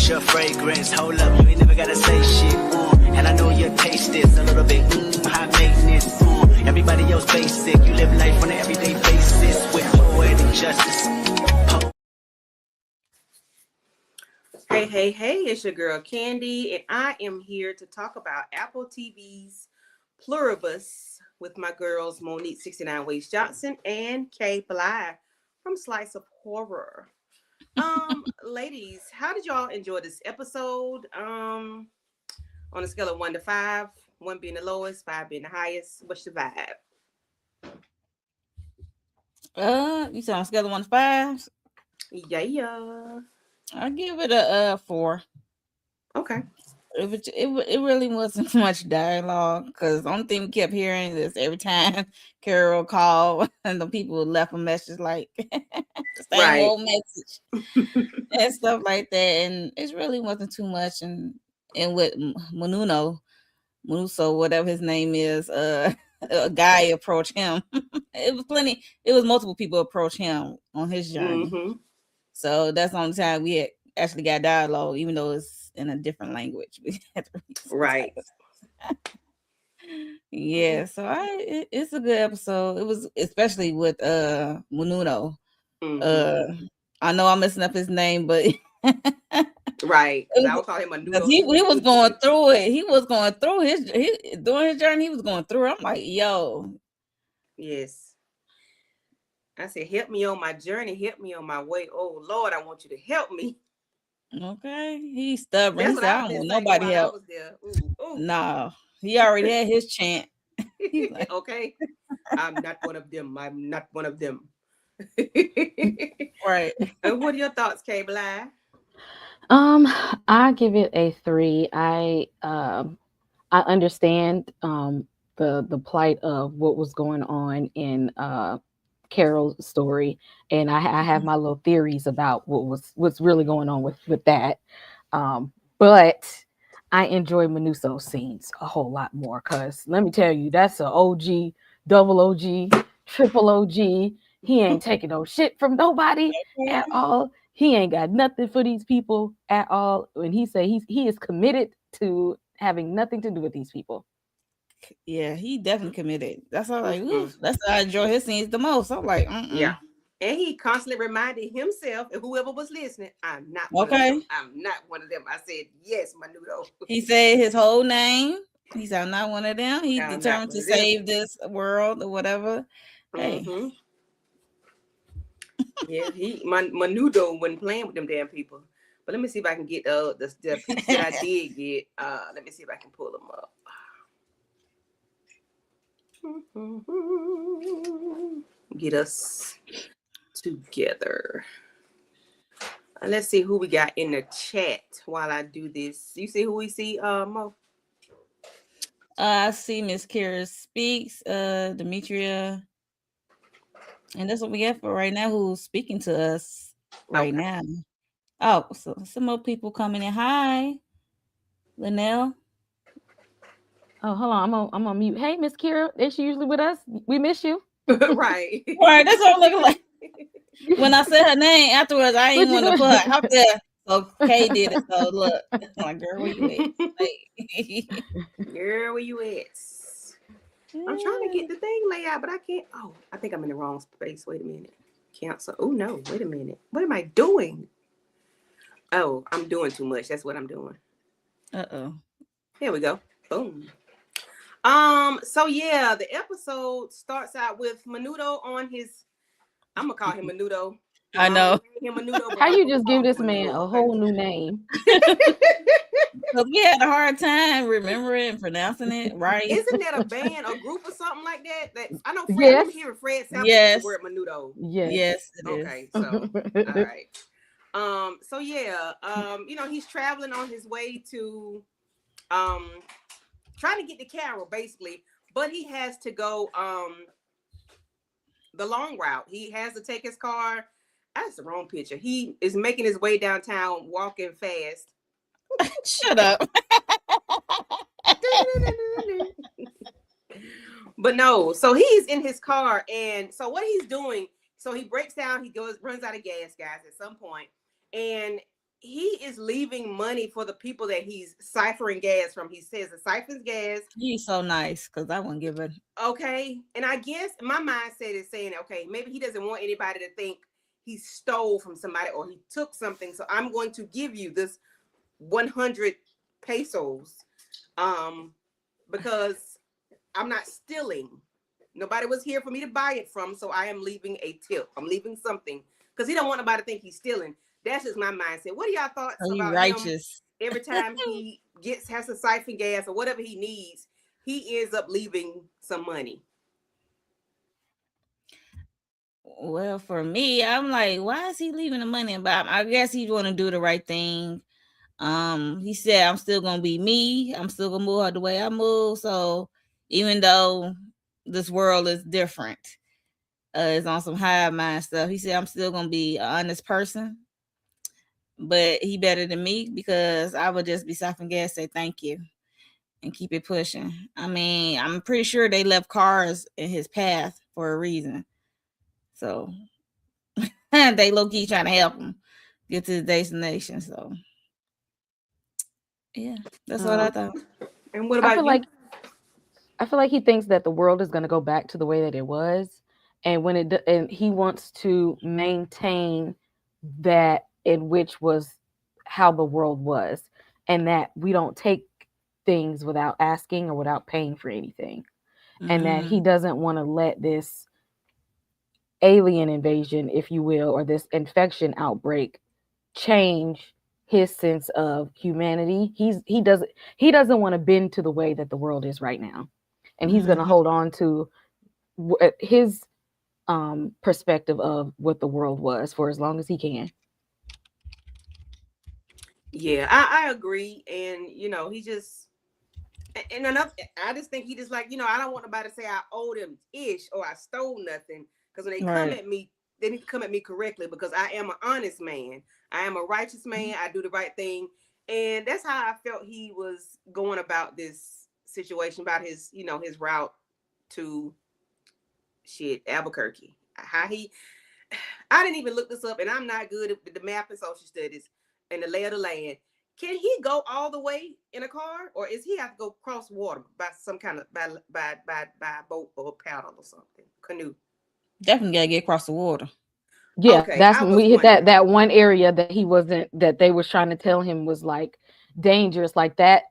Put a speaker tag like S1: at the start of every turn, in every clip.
S1: Your fragrance, hold up, you ain't never gotta say shit, and I know your taste is a little bit high maintenance, everybody else basic, you live life on an everyday basis with poetic justice.
S2: Hey, it's your girl Candy, and I am here to talk about Apple TV's PLUR1BUS with my girls Monique 69 Ways Johnson and Kay Bly from Slice of Horror. Ladies, how did y'all enjoy this episode? On a scale of 1 to 5, 1 being the lowest, 5 being the highest, what's your vibe?
S3: You said on a scale of 1 to 5?
S2: Yeah.
S3: I give it a 4.
S2: Okay.
S3: It really wasn't much dialogue because the only thing we kept hearing is every time Carol called and the people left a message like the same old message and stuff like that, and it really wasn't too much. And with Munuso, whatever his name is, a guy approached him. It was multiple people approach him on his journey.
S2: Mm-hmm.
S3: So that's the only time we had actually got dialogue, even though it's in a different language.
S2: Right.
S3: Yeah, so it's a good episode. It was especially with Mununo.
S2: Mm-hmm.
S3: I know I'm messing up his name, but
S2: right. I would call him a noodle.
S3: He was going through it. He was going through during his journey. He was going through it. I'm like, yo.
S2: Yes. I said, help me on my journey. Help me on my way. Oh Lord, I want you to help me.
S3: Okay, he's stubborn.
S2: That's
S3: he said, I don't want nobody help.
S2: Ooh.
S3: No, he already had his chant.
S2: Like, okay, I'm not one of them. I'm not one of them.
S3: Right.
S2: And what are your thoughts, Kay Bly?
S4: I give it a 3. I understand the plight of what was going on in Carol's story, and I have my little theories about what's really going on with that. But I enjoy Munuso's scenes a whole lot more because let me tell you, that's an OG, double OG, triple OG. He ain't taking no shit from nobody at all. He ain't got nothing for these people at all. And he say he is committed to having nothing to do with these people.
S3: Yeah, he definitely committed. That's all like, oof, that's how I enjoy his scenes the most. I'm like,
S2: yeah. And he constantly reminded himself and whoever was listening, I'm not one of them. I'm not one of them. I said, yes, Menudo.
S3: He said his whole name. He said, I'm not one of them. He's determined to save this world or whatever.
S2: Mm-hmm. Hey. Yeah, Menudo wasn't playing with them damn people. But let me see if I can get the pictures that I did get. Let me see if I can pull them up. Get us together. Let's see who we got in the chat while I do this. You see who we see, Mo?
S3: I see Miss Kira Speaks, Demetria. And that's what we got for right now, who's speaking to us right now. Oh, so some more people coming in. Hi, Linnell.
S4: Oh, hold on. I'm on mute. Hey, Miss Kira. Is she usually with us? We miss you.
S2: Right.
S3: Right. That's what I'm looking like. When I said her name afterwards, I ain't want to put her out there. So Kay did it. So look, I'm like, girl, where you at? Like,
S2: girl, where you at? I'm trying to get the thing laid out, but I can't. Oh, I think I'm in the wrong space. Wait a minute. Cancel. Oh no, wait a minute. What am I doing? Oh, I'm doing too much. That's what I'm doing.
S3: Uh-oh.
S2: Here we go. Boom. So yeah, the episode starts out with Menudo on his. I'm gonna call him Menudo.
S3: I know.
S4: How you just give this man a whole new name?
S3: Because we had a hard time remembering and pronouncing it right.
S2: Isn't that a band or group or something like that? That I know. Fred, I'm hearing Fred sound the word Menudo.
S3: Yes.
S2: Okay. So all right. So yeah. He's traveling on his way to trying to get to Carol basically, but he has to go the long route. He has to take his car That's the wrong picture. He is making his way downtown, walking fast.
S3: Shut up.
S2: But no, so he's in his car, and so what he's doing, so he breaks down, he runs out of gas, guys, at some point, and he is leaving money for the people that he's ciphering gas from. He says the siphons gas.
S3: He's so nice because I wouldn't give it.
S2: Okay, and I guess my mindset is saying, okay, maybe he doesn't want anybody to think he stole from somebody or he took something, so I'm going to give you this 100 pesos, because I'm not stealing. Nobody was here for me to buy it from, so I am leaving a tip. I'm leaving something because he don't want nobody to think he's stealing. That's just my mindset. What are y'all thoughts about
S3: righteous?
S2: Him? Every time he has to siphon gas or whatever he needs, he ends up leaving some money.
S3: Well, for me, I'm like, why is he leaving the money? But I guess he's want to do the right thing. He said, I'm still gonna be me. I'm still gonna move the way I move. So even though this world is different, it's on some high mind stuff. He said, I'm still gonna be an honest person. But he better than me because I would just be stopping gas, say thank you, and keep it pushing. I mean, I'm pretty sure they left cars in his path for a reason. So they low-key trying to help him get to his destination. So yeah, that's what I thought.
S2: And what about you?
S4: I feel like he thinks that the world is going to go back to the way that it was, and and he wants to maintain that in which was how the world was, and that we don't take things without asking or without paying for anything, and that he doesn't want to let this alien invasion, if you will, or this infection outbreak change his sense of humanity. He doesn't want to bend to the way that the world is right now, and he's going to hold on to his perspective of what the world was for as long as he can.
S2: Yeah, I agree. And he just, and another, I just think he just like, I don't want nobody to say I owed him ish or I stole nothing, because when they come at me, they need to come at me correctly, because I am an honest man. I am a righteous man. I do the right thing. And that's how I felt he was going about this situation, about his, his route to Albuquerque. I didn't even look this up, and I'm not good at the map and social studies and the lay of the land. Can he go all the way in a car, or is he have to go cross water by some kind of by boat or paddle or something, canoe?
S3: Definitely gotta get across the water.
S4: Yeah, okay, that's when we hit that one area that he wasn't, that they was trying to tell him was like dangerous, like that.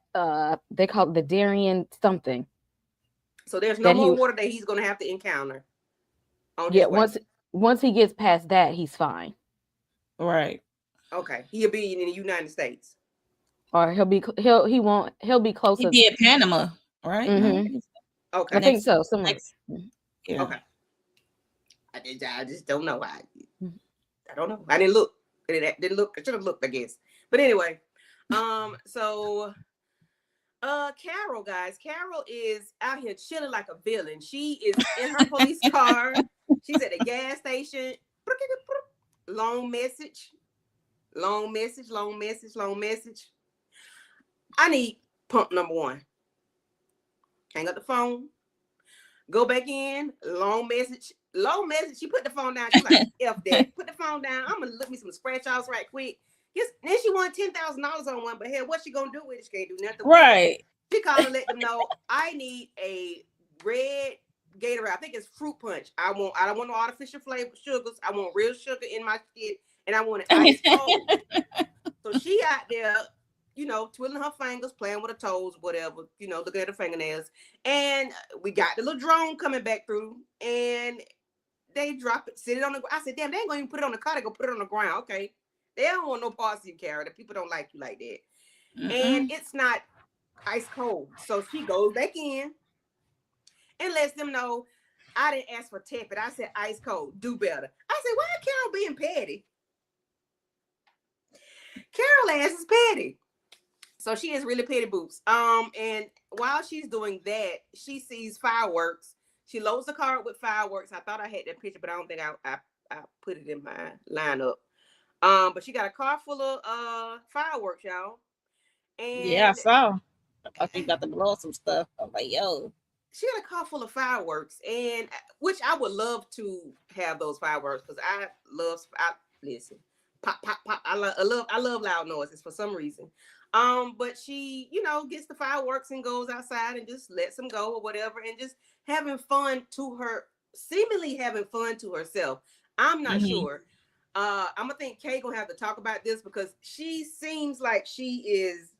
S4: They call it the Darien something.
S2: So there's no more water that he's gonna have to encounter.
S4: Yeah, once he gets past that, he's fine.
S3: Right.
S2: Okay, he'll be in the United States,
S4: or he'll be closer.
S3: He'll be at Panama, right?
S4: Mm-hmm.
S2: Okay,
S4: I think so. Somewhere.
S2: Yeah. Okay. I just don't know. I don't know. I didn't look. Didn't look. I should have looked, I guess. But anyway, so Carol, guys. Carol is out here chilling like a villain. She is in her police car. She's at the gas station. Long message. I need pump number 1. Hang up the phone. Go back in. Long message. She put the phone down. She's like, F that. Put the phone down. I'm going to look me some scratch offs right quick. Then she won $10,000 on one, but hell, what she going to do with it? She can't do nothing.
S3: Right.
S2: She called and let them know, I need a red Gatorade. I think it's fruit punch. I don't want no artificial flavor sugars. I want real sugar in my shit, and I want it ice cold. So she out there, twiddling her fingers, playing with her toes, whatever, looking at her fingernails. And we got the little drone coming back through, and they drop it, sit it on the ground. I said, damn, they ain't going to even put it on the car. They going to put it on the ground. Okay. They don't want no parts of you, Kara. The people don't like you like that. And it's not ice cold. So she goes back in and lets them know, I didn't ask for tepid. I said ice cold. Do better. I said, why Carol being petty? Carol ass is petty. So she is really petty boots. And while she's doing that, she sees fireworks. She loads the car with fireworks. I thought I had that picture, but I don't think put it in my lineup. But she got a car full of fireworks, y'all.
S3: Yeah, I
S2: And
S3: saw. I think about to blow some stuff. I'm like, yo.
S2: she got a car full of fireworks, and which I would love to have those fireworks because I listen, pop, pop, pop. I love loud noises for some reason. But she, gets the fireworks and goes outside and just lets them go or whatever, and just seemingly having fun to herself. I'm not sure. I'm gonna think Kay gonna have to talk about this because she seems like she is.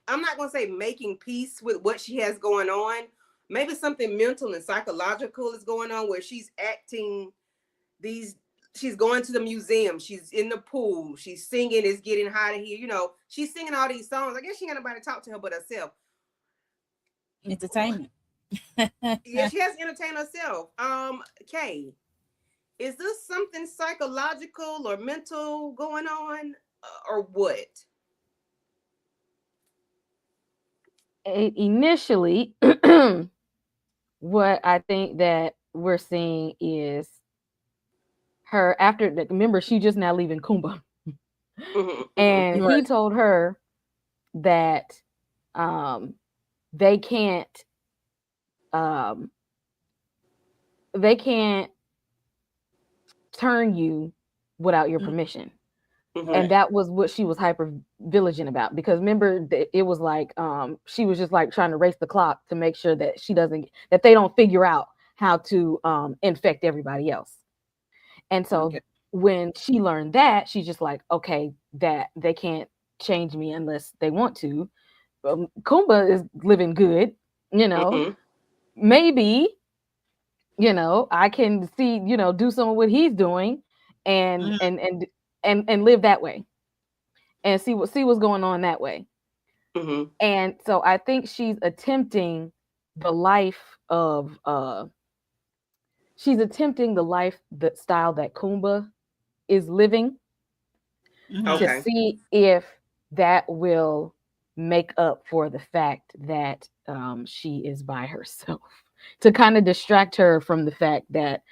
S2: I'm not gonna say making peace with what she has going on. Maybe something mental and psychological is going on where she's acting these. She's going to the museum. She's in the pool. She's singing. It's getting hot in here. She's singing all these songs. I guess she ain't got nobody to talk to her but herself.
S3: Entertainment.
S2: Yeah, she has to entertain herself. Kay, is this something psychological or mental going on, or what?
S4: Initially, what I think that we're seeing is her after. Remember, she just now leaving Kumba, and he told her that they can't turn you without your permission. And that was what she was hyper vigilant about, because remember it was like she was just like trying to race the clock to make sure that that they don't figure out how to infect everybody else. And so when she learned that, she's just like, okay, that they can't change me unless they want to. Kumba is living good, maybe, I can see, do some of what he's doing and live that way and see what's going on that way. And so I think she's attempting the life of the style that Kumba is living to see if that will make up for the fact that she is by herself, to kind of distract her from the fact that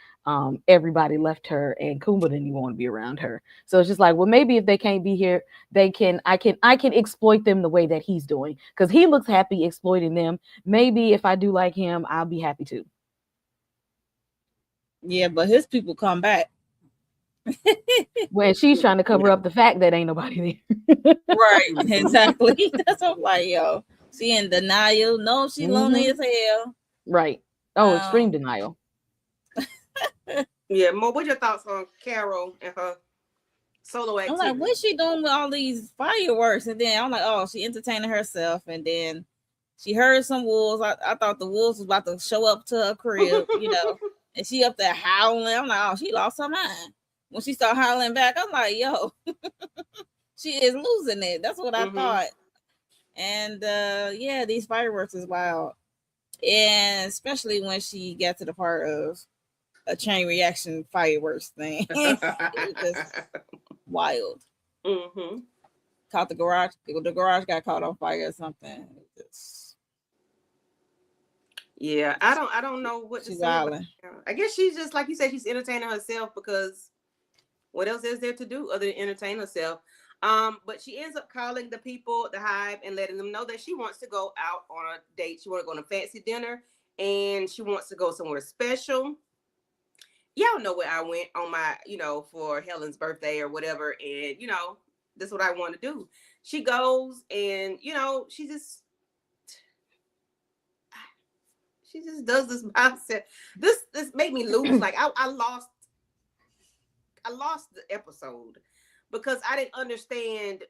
S4: everybody left her and Kumba didn't even want to be around her. So it's just like, well, maybe if they can't be here, I can exploit them the way that he's doing, because he looks happy exploiting them. Maybe if I do like him, I'll be happy too.
S3: Yeah, but his people come back.
S4: When she's trying to cover up the fact that ain't nobody there.
S3: Right, exactly. That's what I'm like, yo. She in denial. No, she lonely as hell.
S4: Right. Oh, extreme denial.
S2: Yeah, Mo, what's your thoughts on Carol and her solo activity?
S3: I'm like, what's she doing with all these fireworks? And then I'm like, oh, she entertaining herself. And then she heard some wolves. I thought the wolves was about to show up to her crib, and she up there howling. I'm like, oh, she lost her mind. When she started howling back, I'm like, yo, she is losing it. That's what I thought. And yeah, these fireworks is wild. And especially when she got to the part of a chain reaction fireworks thing. It was just wild. Caught the garage got caught on fire or something.
S2: Yeah, I don't know what to say. I guess she's just, like you said, she's entertaining herself, because what else is there to do other than entertain herself? But she ends up calling the people at the Hive and letting them know that she wants to go out on a date. She wants to go on a fancy dinner, and she wants to go somewhere special. Y'all know where I went on my, for Helen's birthday or whatever. And, this is what I want to do. She goes and, she just does this by herself. This made me lose. Like I lost the episode because I didn't understand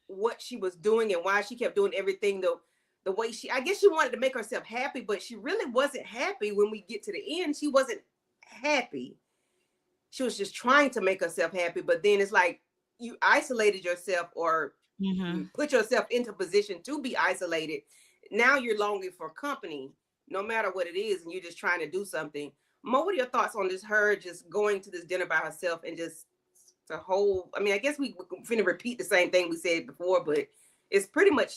S2: what she was doing and why she kept doing everything the way I guess she wanted to make herself happy, but she really wasn't happy. When we get to the end, she wasn't happy. She was just trying to make herself happy, but then it's like you isolated yourself or put yourself into a position to be isolated. Now you're longing for company, no matter what it is, and you're just trying to do something. Mo, what are your thoughts on this? Her just going to this dinner by herself and just the whole. I mean, I guess we're finna repeat the same thing we said before, but it's pretty much.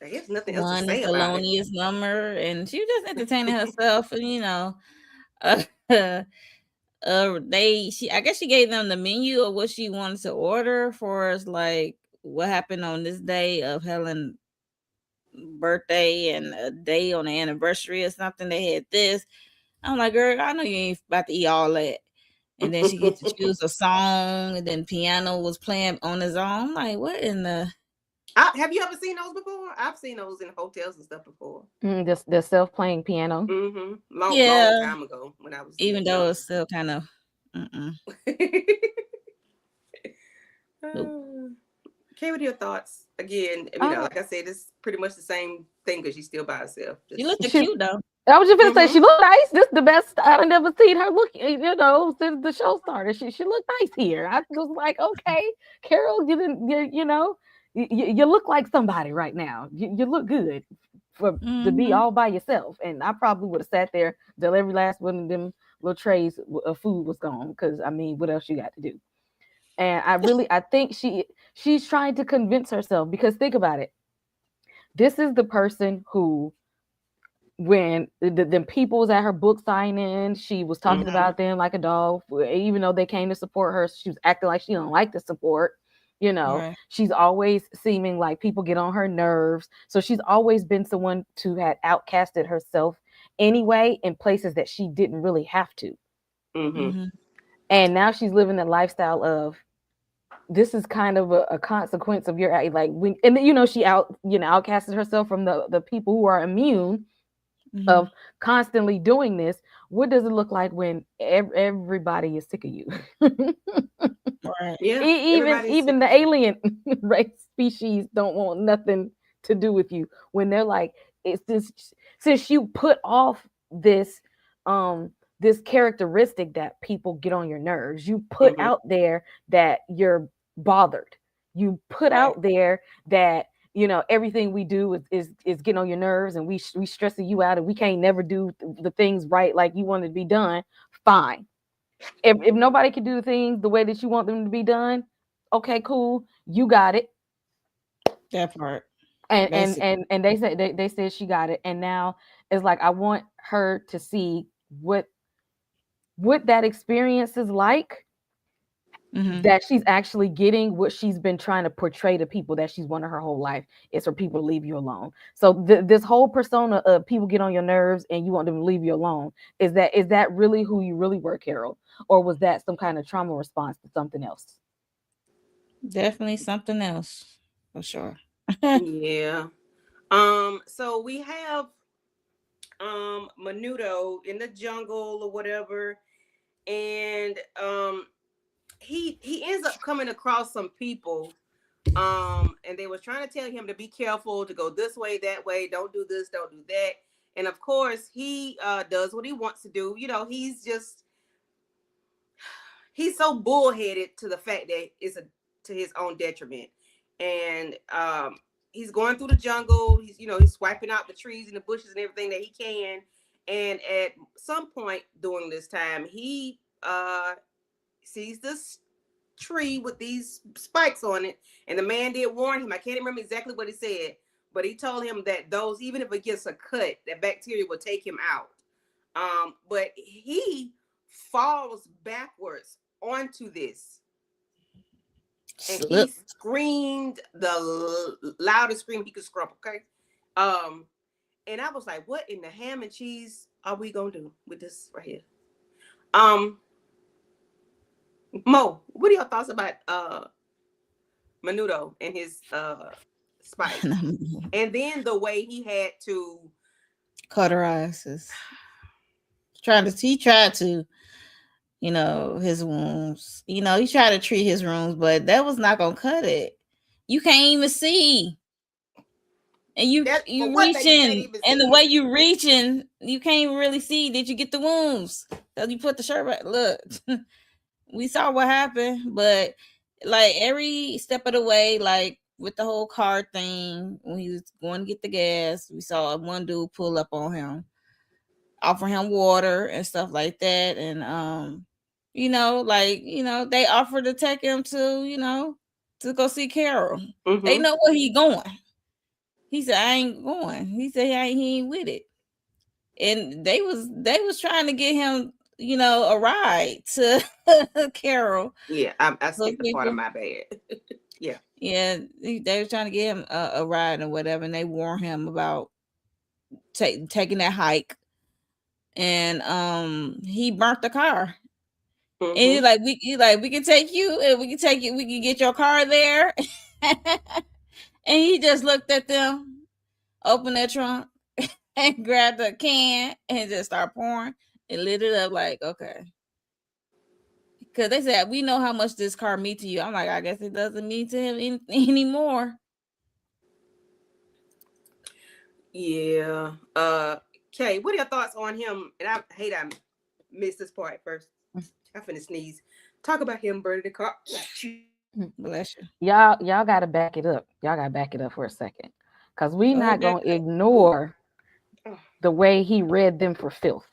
S2: I guess nothing else to say about it.
S3: One is number, and she was just entertaining herself, and I guess she gave them the menu of what she wanted to order for us, like what happened on this day of Helen's birthday and a day on the anniversary or something. They had this. I'm like, girl, I know you ain't about to eat all that. And then she gets to choose a song, and then piano was playing on his own. I'm like, what in the?
S2: Have you ever seen those before? I've seen those in hotels and stuff before.
S4: The self-playing piano.
S2: Long
S3: Yeah,
S2: time ago when I was
S3: even though
S2: young.
S3: it's still kind of. Nope.
S2: Okay, what are your thoughts? Again, like I said, it's pretty much the same thing because she's still by herself.
S3: You look cute though.
S4: I was just gonna say she looked nice. This is the best I've never seen her look. Since the show started, she looked nice here. I was like, okay, Carol, you look like somebody right now. You look good to be all by yourself. And I probably would have sat there till every last one of them little trays of food was gone. Because I mean, what else you got to do? And I think she's trying to convince herself, because think about it. This is the person who, when the people was at her book signing, she was talking about them like a dog. Even though they came to support her, she was acting like she don't like the support. Right. She's always seeming like people get on her nerves. So she's always been someone to had outcasted herself anyway in places that she didn't really have to. And now she's living the lifestyle of, this is kind of a consequence of your, like, when, and she outcasted herself from the people who are immune of constantly doing this. What does it look like when everybody is sick of you?
S3: Right.
S2: Yeah.
S4: Even the alien race species don't want nothing to do with you, when they're like, it's this, since you put off this this characteristic that people get on your nerves, you put out there that you're bothered, you put out there that everything we do is getting on your nerves, and we stressing you out, and we can't never do the things right like you want it to be done. Fine. If nobody can do the things the way that you want them to be done, okay, cool, you got it.
S3: That part.
S4: And they said she got it, and now it's like, I want her to see what that experience is like. That she's actually getting what she's been trying to portray to people that she's wanted her whole life, is for people to leave you alone. So this whole persona of people get on your nerves and you want them to leave you alone, is that really who you really were, Carol? Or was that some kind of trauma response to something else?
S3: Definitely something else, for sure.
S2: Yeah. So we have Menudo in the jungle or whatever, and he ends up coming across some people, and they was trying to tell him to be careful, to go this way, that way, don't do this, don't do that. And of course he does what he wants to do. He's so bullheaded to the fact that it's to his own detriment. And he's going through the jungle. He's swiping out the trees and the bushes and everything that he can. And at some point during this time, he sees this tree with these spikes on it. And the man did warn him. I can't remember exactly what he said, but he told him that those, even if it gets a cut, that bacteria will take him out. But he falls backwards onto this, and he screamed the loudest scream he could scream. Okay. And I was like, what in the ham and cheese are we gonna do with this right here? Mo, what are your thoughts about Menudo and his spike? And then the way he had to
S3: cauterize his, he tried to his wounds. He tried to treat his wounds, but that was not gonna cut it. You can't even see. And you reaching, and the way you reaching, you can't really see. Did you get the wounds? So you put the shirt back. Look, we saw what happened, but like every step of the way, like with the whole car thing, when he was going to get the gas, we saw one dude pull up on him, offer him water and stuff like that. And they offered to take him to go see Carol. They know where he going. He said, I ain't going. He said he ain't with it. And they was trying to get him a ride to Carol.
S2: Yeah, I
S3: Those
S2: skipped the part of
S3: people,
S2: my bad. Yeah.
S3: yeah, they were trying to get him a ride or whatever, and they warned him about taking that hike, and he burnt the car. And he's
S2: Mm-hmm.
S3: like, we can take you, and we can get your car there. And he just looked at them, opened their trunk, and grabbed a can and just started pouring and lit it up like, okay. Because they said, we know how much this car means to you. I'm like, I guess it doesn't mean to him anymore.
S2: Yeah. Kay, what are your thoughts on him? And I hate I missed this part first. I'm finna sneeze. Talk about him burning the car.
S3: Bless you.
S4: Y'all gotta back it up. Y'all gotta back it up for a second. Cause we
S3: Go ahead,
S4: not
S3: back
S4: gonna
S3: up.
S4: ignore
S2: Oh,
S4: the way he read them for filth.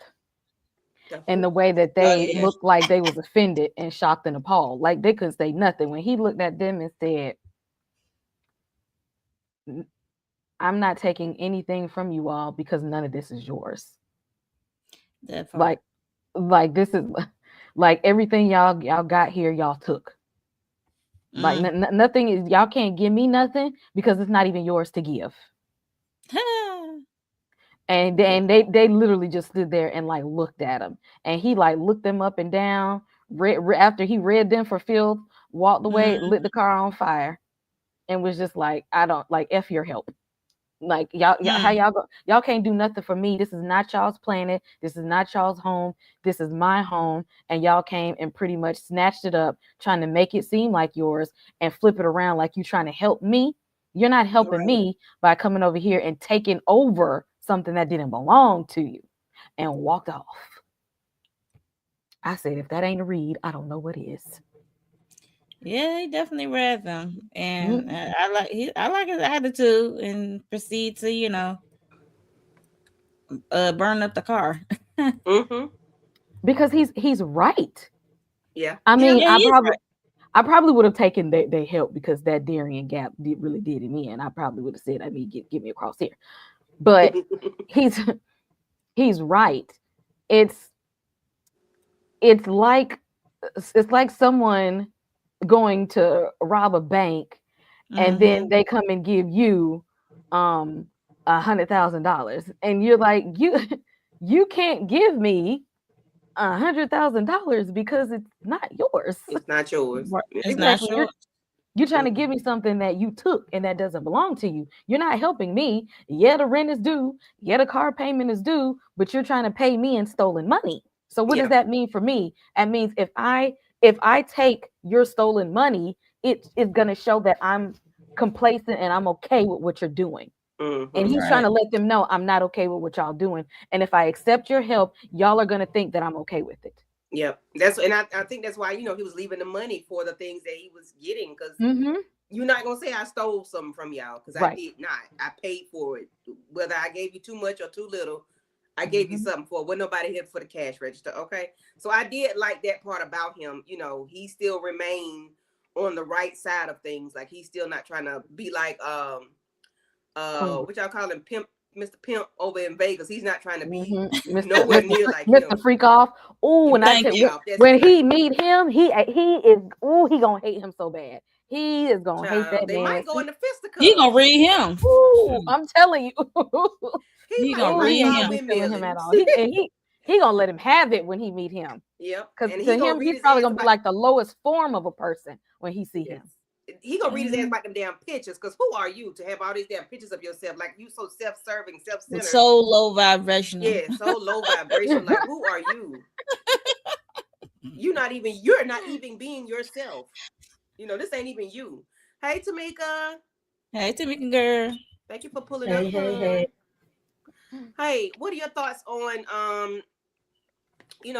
S2: the
S4: And the
S2: who?
S4: way that
S3: Oh,
S4: they
S3: yeah.
S4: looked like they was offended and shocked and appalled. Like they couldn't say nothing. When he looked at them and said, I'm not taking anything from you all because none of this is yours.
S3: That part.
S4: Like this is like everything y'all got here, y'all took. Like nothing is, y'all can't give me nothing because it's not even yours to give. And then they literally just stood there and like looked at him, and he like looked them up and down. After he read them for filth, walked away, lit the car on fire, and was just like, I don't like f your help. Like y'all, how y'all can't do nothing for me. This is not y'all's planet. This is not y'all's home. This is my home, and y'all came and pretty much snatched it up, trying to make it seem like yours and flip it around like you trying to help me. You're not helping me by coming over here and taking over something that didn't belong to you, and walked off. I said, if that ain't a read, I don't know what is.
S3: Yeah, he definitely read them, and
S4: Mhm.
S3: I like his attitude, and proceed to burn up the car.
S2: Mm-hmm.
S4: Because he's right.
S2: Yeah.
S4: I
S2: Yeah.
S4: mean,
S3: Yeah, he is right.
S4: I probably would have taken their help because that Darien gap really did him in. I probably would have said, I mean, get me across here. But he's he's right. It's it's like it's like someone going to rob a bank, and then
S3: Mm-hmm.
S4: they come and give you $100,000, and you're like, you can't give me $100,000 because it's not yours.
S2: It's not yours.
S3: It's not
S4: Exactly.
S3: sure.
S4: You're trying to give me something that you took and that doesn't belong to you. You're not helping me. Yeah, the rent is due. Yeah, the car payment is due, but you're trying to pay me in stolen money. So what does
S2: Yeah.
S4: that mean for me? That means if I take your stolen money, it is going to show that I'm complacent and I'm okay with what you're doing. And
S2: Mm-hmm.
S4: he's trying
S3: Right.
S4: to let them know I'm not okay with what y'all doing. And if I accept your help, y'all are going to think that I'm okay with it.
S2: Yep. I think that's why, he was leaving the money for the things that he was getting, because
S4: Mm-hmm.
S2: you're not gonna say I stole something from y'all, because I
S4: Right.
S2: did not. I paid for it. Whether I gave you too much or too little, I gave you
S4: Mm-hmm.
S2: something for it. Wasn't nobody here for the cash register. Okay. So I did like that part about him. He still remained on the right side of things. Like, he's still not trying to be like
S4: Queen.
S2: what y'all call him, Pimp, Mr. Pimp over in Vegas. He's not trying to be
S4: Mm-hmm.
S2: nowhere near like
S4: Mr.
S2: him.
S4: Freak off. Oh, when I
S2: Mr.
S3: Thank
S4: tell
S3: you.
S2: Freak off. That's
S4: when
S2: it.
S4: he meet him, he is. Oh, he gonna hate him so bad. He is gonna hate
S2: Child,
S4: that
S2: they might
S4: man.
S2: go into
S3: He gonna
S2: fisticuffs.
S3: read him.
S4: Ooh, I'm telling you.
S2: He
S3: He
S2: might
S3: gonna
S4: Oh, he
S3: read
S2: start
S4: ain't
S3: him.
S4: gonna be feeling him at
S2: windmilling.
S4: all. He gonna let him have it when he meet him.
S2: Yep.
S4: Cause
S2: And
S4: to
S2: he gonna
S4: him,
S2: read
S4: he's
S2: his
S4: probably
S2: ass
S4: gonna be
S2: about.
S4: like the lowest form of a person when he see
S2: Yes.
S4: him.
S2: He gonna read his ass
S3: Mm-hmm.
S2: about them damn pictures. Cause who are you to have all these damn pictures of yourself? Like, you so self-serving, self-centered.
S3: So low vibrational.
S2: Yeah, so low vibration. Like, who are you? You're not even being yourself. This ain't even you. Hey, Tamika.
S3: Hey, Tamika girl.
S2: Thank you for pulling
S5: Hey,
S2: up,
S5: hey, hey.
S2: hon. Hey, what are your thoughts on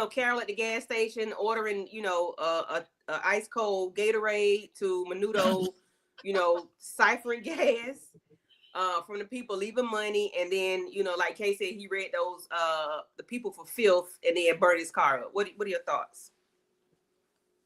S2: Carol at the gas station ordering, a ice cold Gatorade to Menudo, ciphering gas from the people leaving money, and then, like Kay said, he read those the people for filth and then burned his car up. What are your thoughts?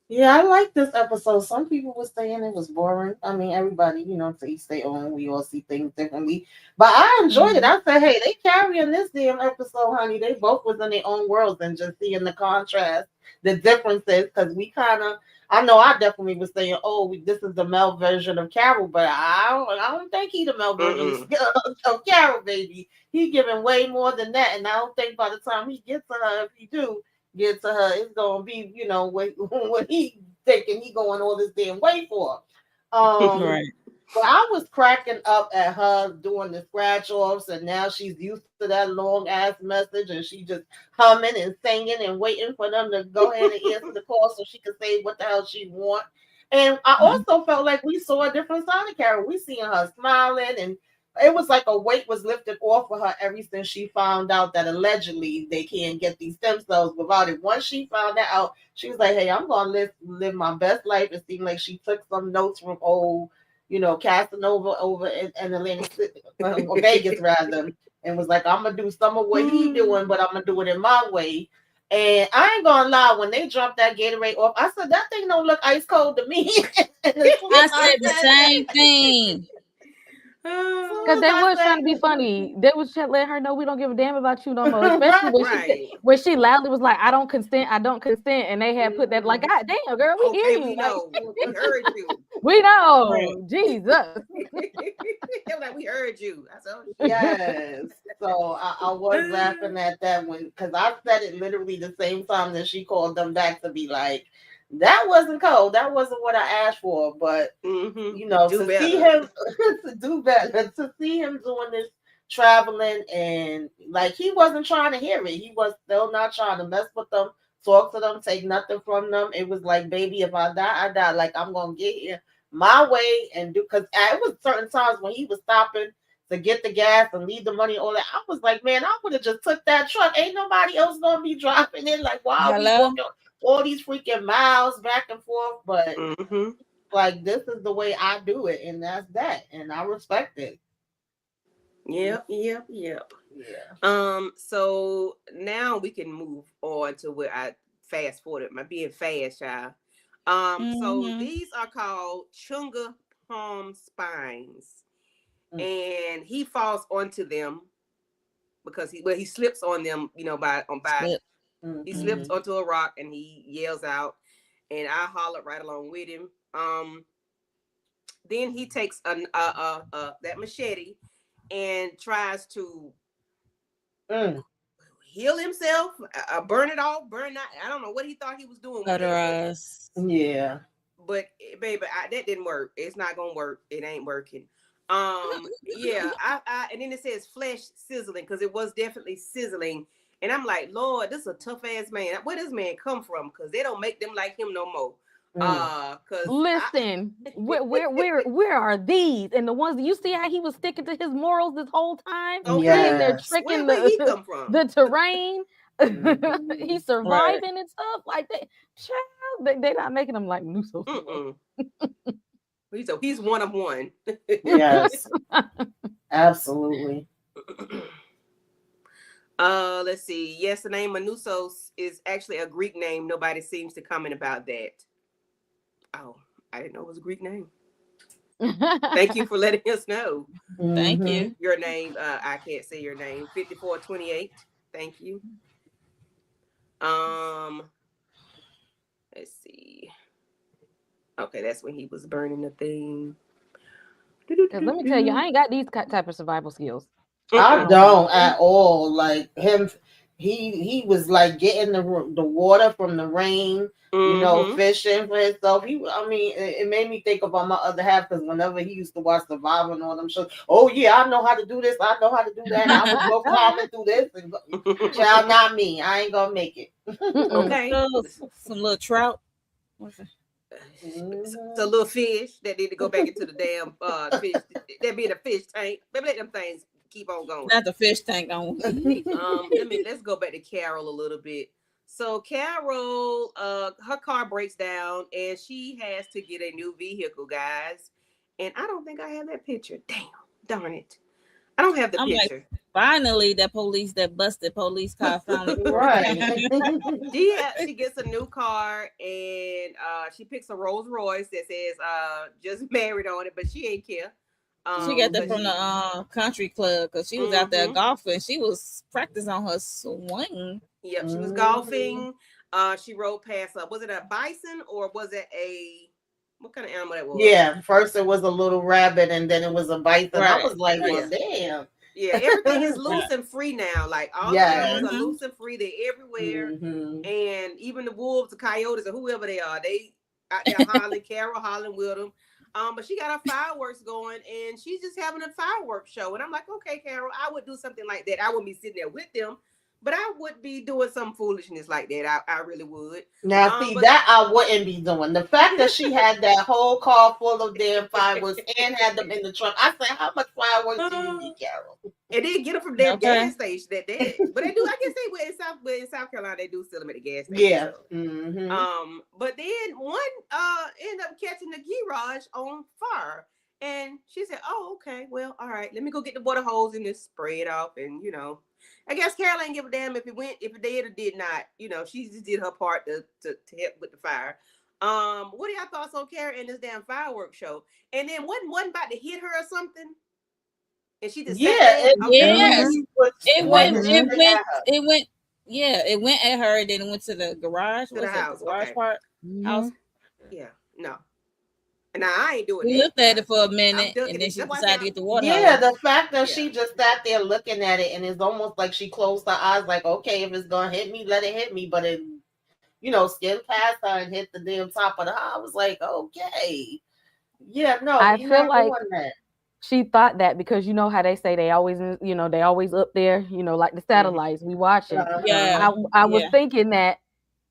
S5: Yeah, I like this episode. Some people were saying it was boring. I mean, everybody, to each their own. We all see things differently. But I enjoyed it.
S3: Mhm.
S5: I said, hey, they carrying this damn episode, honey. They both was in their own worlds and just seeing the contrast, the differences. Because we kind of, I know I definitely was saying, oh, this is the male version of Carol, but I don't think he the male version
S2: Mm-mm.
S5: of Carol, baby. He giving way more than that. And I don't think by the time he gets to her, if he do, get to her, it's gonna be, what he thinking he going all this damn way for. Um,
S3: Right.
S5: but I was cracking up at her doing the scratch offs, and now she's used to that long ass message, and she just humming and singing and waiting for them to go ahead and answer the call so she can say what the hell she want. And I
S3: Mhm.
S5: also felt like we saw a different side of Carol. We seeing her smiling, and it was like a weight was lifted off of her ever since she found out that allegedly they can't get these stem cells without it. Once she found that out, she was like, "Hey, I'm gonna live my best life." It seemed like she took some notes from old, Casanova over in Atlantic City, or Vegas rather, and was like, "I'm gonna do some of what he doing, but I'm gonna do it in my way." And I ain't gonna lie, when they dropped that Gatorade off, I said that thing don't look ice cold to me. And as soon
S3: I
S5: as I
S3: said the
S5: said that,
S3: same thing.
S4: Because
S5: soon as
S4: they
S5: I
S4: was
S5: said
S4: trying to be funny. They was trying to let her know we don't give a damn about you no more. Especially when she said,
S2: Right.
S4: when she loudly was like, "I don't consent, I don't consent," and they had put that like,
S5: Mhm.
S4: "God damn, girl, we hear
S2: Okay,
S4: you.
S2: we
S4: Like,
S2: know. We heard you.
S4: we
S3: Right.
S4: know, Jesus."
S2: They were like, we heard you. I said, oh shit.
S5: Yes. So I was laughing at that one because I said it literally the same time that she called them back to be like, that wasn't cold. That wasn't what I asked for. But
S2: Mm-hmm. Do
S5: to see
S2: better.
S5: him to do better, to see him doing this traveling and like he wasn't trying to hear it. He was still not trying to mess with them, talk to them, take nothing from them. It was like, baby, if I die, I die. Like I'm gonna get here my way and do because it was certain times when he was stopping to get the gas and leave the money, all that. I was like, man, I would have just took that truck. Ain't nobody else gonna be driving in. Like, why are we
S3: Hello.
S5: walking all these freaking miles back and forth? But
S2: Mm-hmm.
S5: like this is the way I do it, and that's that, and I respect it.
S2: Yep, yep, yep.
S5: Yeah.
S2: So now we can move on to where I fast forwarded my being fast, child. So
S3: Mhm.
S2: these are called chunga palm spines,
S5: Mm,
S2: and he falls onto them because he slips on them, by
S3: Slip.
S2: he
S5: mm-hmm.
S2: slips
S3: Mhm.
S2: onto a rock and he yells out, and I hollered right along with him. Then he takes that machete and tries to
S5: Mm,
S2: heal himself, burn it off, burn that. I don't know what he thought he was doing with that,
S3: Cauterize.
S5: yeah.
S2: but baby, that didn't work. It's not gonna work. It ain't working. Yeah, and then it says flesh sizzling because it was definitely sizzling. And I'm like, Lord, this is a tough ass man. Where does man come from? Because they don't make them like him no more.
S5: Mm,
S2: Cause I
S4: Listen, where are these? And the ones that you see how he was sticking to his morals this whole time, being
S2: okay,
S4: there
S5: yes.
S4: tricking
S2: where he
S4: the
S2: come from?
S4: the terrain.
S5: Mm-hmm.
S4: He's
S3: Right.
S4: surviving and stuff like that. Child, they're not making him like Nusos no more.
S2: Mm-mm. He's one of one.
S5: Yes. Absolutely.
S2: Let's see. Yes, the name Manusos is actually a Greek name. Nobody seems to comment about that. Oh, I didn't know it was a Greek name. Thank you for letting us know
S3: Thank
S5: Mm-hmm.
S3: you.
S2: your name. I can't say your name. 5428. Thank you. Um, let's see. Okay, that's when he was burning the thing.
S4: Because let me tell you, I ain't got these type of survival skills. I
S5: I
S2: Mm-mm.
S4: don't have
S5: don't at all. Like him, he was like getting the water from the rain,
S2: Mm-hmm.
S5: fishing for himself. I mean, it made me think about my other half because whenever he used to watch Survivor and all them shows, oh yeah, I know how to do this, I know how to do that. I would go climbing through this and go, child, not me. I ain't gonna make it.
S4: Mm-mm.
S2: Okay.
S3: So, some little trout. What's it?
S2: It's a
S5: Mhm.
S2: little fish that need to go back into the damn fish. That be in a fish tank. Maybe let them things keep on going.
S3: Not the fish tank on.
S2: Let's go back to Carol a little bit. So Carol, her car breaks down and she has to get a new vehicle, guys. And I don't think I have that picture. Damn, darn it. I don't have the
S3: I'm like,
S2: picture.
S3: Finally, that busted police car finally broke
S5: Right.
S3: down.
S2: She gets a new car and she picks a Rolls Royce that says just married on it, but she ain't care.
S3: She got that
S2: Because
S3: from the country club because she was out there golfing. She was practicing on her swing.
S2: Yep, she was golfing. She rode past was it a bison or was it a what kind of animal that was?
S5: Yeah, first it was a little rabbit and then it was a bison. I
S3: Right.
S5: was like,
S3: Right.
S5: well, damn.
S2: Yeah, everything is loose and free now. Like all the animals are loose and free. They're everywhere. And even the wolves, the coyotes, or whoever they are, they out there hollering, Carol hollering with them. But she got her fireworks going and she's just having a fireworks show. And I'm like, okay, Carol, I would do something like that. I wouldn't be sitting there with them, but I would be doing some foolishness like that. I really would.
S5: Now, see, that I wouldn't be doing. The fact that she had that whole car full of damn fireworks and had them in the trunk, I said, how much fireworks do you need, Carol?
S2: And then get them from their gas station. But they do. I guess they were in South Carolina. They do sell them at the gas station.
S5: Yeah.
S2: So. But then one ended up catching the garage on fire, and she said, "Oh, okay. Well, all right. Let me go get the water hose and just spray it off." And I guess Carol ain't give a damn if it did or did not. She just did her part to help with the fire. What are y'all thoughts on Carol and this damn fireworks show? And then wasn't about to hit her or something. And she just
S3: it went at her, then it went to the garage.
S2: To the house.
S3: The garage part? House.
S2: Yeah, no. And now I ain't doing
S3: we
S2: that.
S3: Looked at it for a minute and then she decided to get the water.
S5: Yeah, the fact that she just sat there looking at it and it's almost like she closed her eyes, like, okay, if it's gonna hit me, let it hit me. But it, skimmed past her and hit the damn top of the house. I was like, okay. Yeah, no,
S4: I feel like
S5: that.
S4: She thought that because you know how they say they always up there, like the satellites we watch it. I was thinking that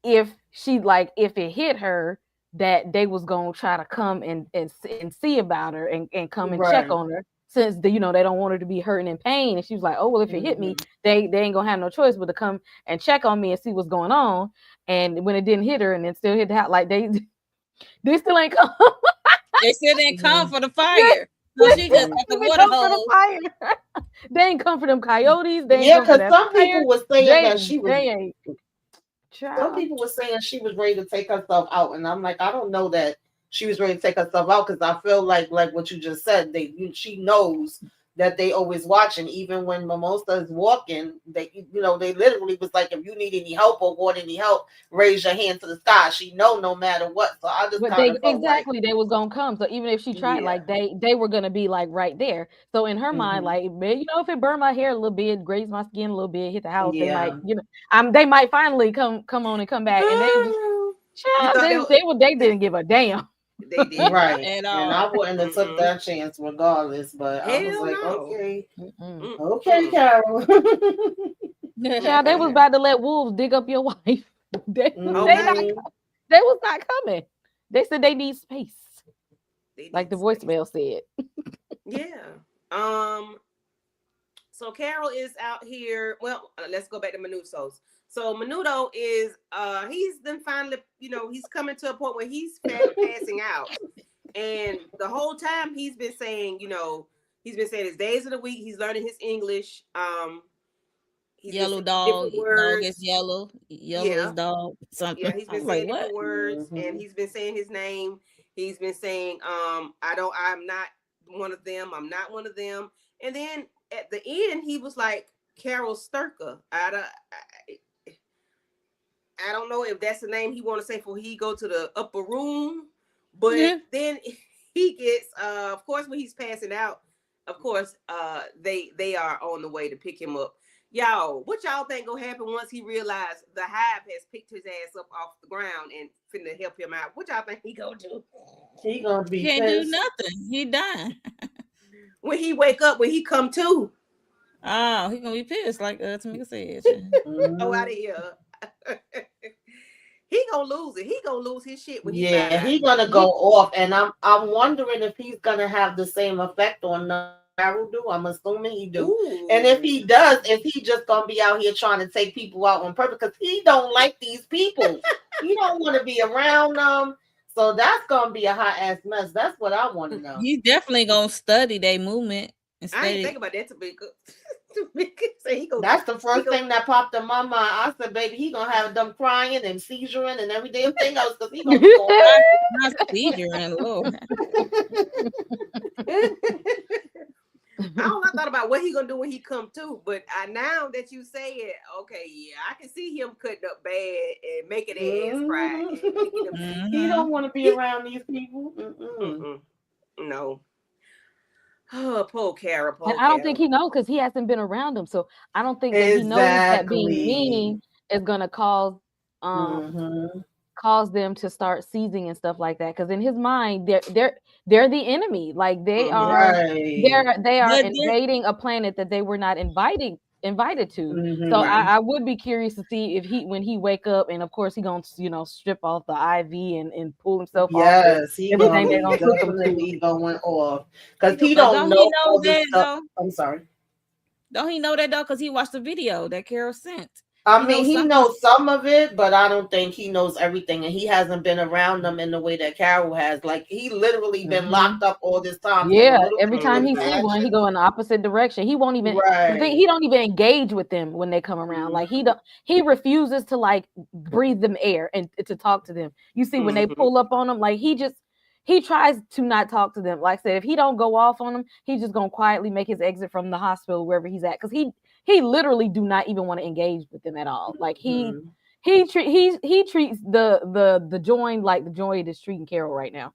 S4: if it hit her, that they was gonna try to come and see about her and come and check on her, since they don't want her to be hurting in pain. And she was like, oh well, if it hit me, they ain't gonna have no choice but to come and check on me and see what's going on. And when it didn't hit her and it still hit the house, like they still ain't come.
S3: They still didn't come for the fire. So she just got the water hose.
S4: They ain't come for them coyotes.
S5: Because some people were saying that she was.
S4: They ain't.
S5: Some people were saying she was ready to take herself out, and I'm like, I don't know that she was ready to take herself out because I feel like what you just said, she knows that they always watching. Even when Mimosa is walking, they literally was like, if you need any help or want any help, raise your hand to the sky. She know no matter what. So I just
S4: they was gonna come. So even if she tried, they were gonna be like right there. So in her mind, if it burned my hair a little bit, grazed my skin a little bit, hit the house, they might, they might finally come on and come back. And they didn't give a damn.
S2: They did
S5: right, and I wouldn't have took that chance regardless. But I was like, okay, Carol.
S4: They was about to let wolves dig up your wife. They was not coming. They said they need space, like the voicemail said.
S2: Yeah. So Carol is out here. Well, let's go back to Menudo. So Menudo is he's then finally, he's coming to a point where he's passing out. And the whole time he's been saying, his days of the week, he's learning his English.
S3: Yellow dog. Dog is yellow. Yellow is dog. Something.
S2: Yeah, he's been saying different words and he's been saying his name. He's been saying, I'm not one of them. I'm not one of them. And then at the end, he was like, Carol Sturka. I don't know if that's the name he want to say before he go to the upper room, but then he gets, of course, when he's passing out, of course, they are on the way to pick him up. Y'all, what y'all think gonna happen once he realized the hive has picked his ass up off the ground and finna help him out? What y'all think he gonna do?
S5: He gonna be
S3: can't do nothing. He done.
S2: When he wake up, when he come to.
S3: Oh, he gonna be pissed, like Tamika said.
S2: Oh, out of here. He gonna lose it. He gonna lose his shit when he
S5: he gonna go off, and I'm wondering if he's gonna have the same effect on Carol do. I'm assuming he do. Ooh. And if he does, is he just gonna be out here trying to take people out on purpose because he don't like these people? He don't want to be around them. So that's gonna be a hot ass mess. That's what I want to know.
S3: He's definitely gonna study their movement.
S2: I didn't think about that, Tamika.
S5: That's the first thing that popped in my mind. I said, baby, he gonna have them crying and seizuring and every damn thing else because he gonna be going
S3: not seizure and Lord.
S2: I thought about what he gonna do when he come to, but now that you say it, okay, yeah, I can see him cutting up bad and making ass cry. And
S5: He don't want to be around these people.
S2: No. Oh, poor Carol.
S4: And I don't think he knows because he hasn't been around them. So I don't think that he knows that being mean is gonna cause cause them to start seizing and stuff like that. Because in his mind, they're the enemy. Like they are they are invading a planet that they were not invited to. So I would be curious to see if when he wake up, and of course he gonna strip off the IV and pull himself off.
S5: Yes, he everything they're gonna definitely going off because he don't know all this stuff. I'm sorry.
S3: Don't he know that though? Because he watched the video that Carol sent.
S5: I mean, he knows some of it, but I don't think he knows everything, and he hasn't been around them in the way that Carol has. Like he literally been locked up all this time.
S4: Yeah, every time he see one, he go in the opposite direction. He won't even. He don't even engage with them when they come around. Like he refuses to like breathe them air and to talk to them. You see, when they pull up on him, like he tries to not talk to them. Like I said, if he don't go off on them, he's just gonna quietly make his exit from the hospital wherever he's at, because he literally do not even want to engage with them at all. Like he treats the joint like the joint is treating Carol right now.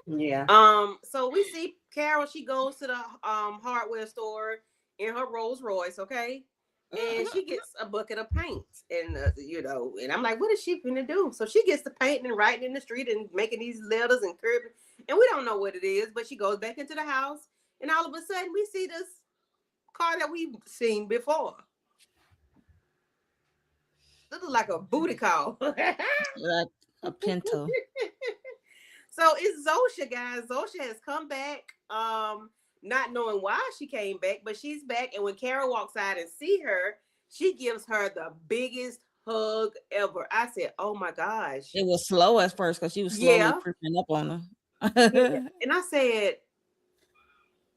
S5: Yeah.
S2: So we see Carol. She goes to the hardware store in her Rolls Royce. Okay. And she gets a bucket of paint, and and I'm like, what is she gonna do? So she gets the paint and writing in the street and making these letters and curving, and we don't know what it is. But she goes back into the house, and all of a sudden we see this car that we've seen before. This is like a booty call,
S3: like a Pinto.
S2: So it's Zosha, guys. Zosha has come back. Not knowing why she came back, but she's back. And when Carol walks out and see her, she gives her the biggest hug ever. I said, "Oh my gosh!"
S3: It was slow at first because she was slowly creeping up on her.
S2: And I said,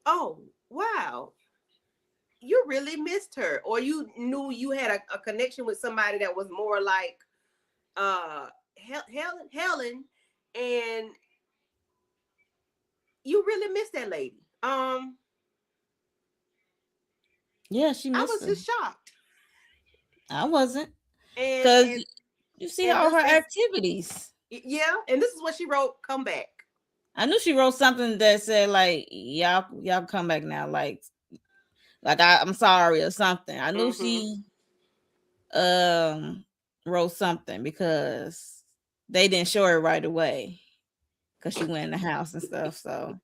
S2: "Oh wow, you really missed her, or you knew you had a connection with somebody that was more like Helen, and you really missed that lady."
S3: Yeah, she missed
S2: I was just shocked.
S3: I wasn't, because you see all her activities.
S2: Yeah, and this is what she wrote. Come back.
S3: I knew she wrote something that said like, y'all come back now, like I'm sorry or something. I knew she wrote something because they didn't show her right away because she went in the house and stuff. So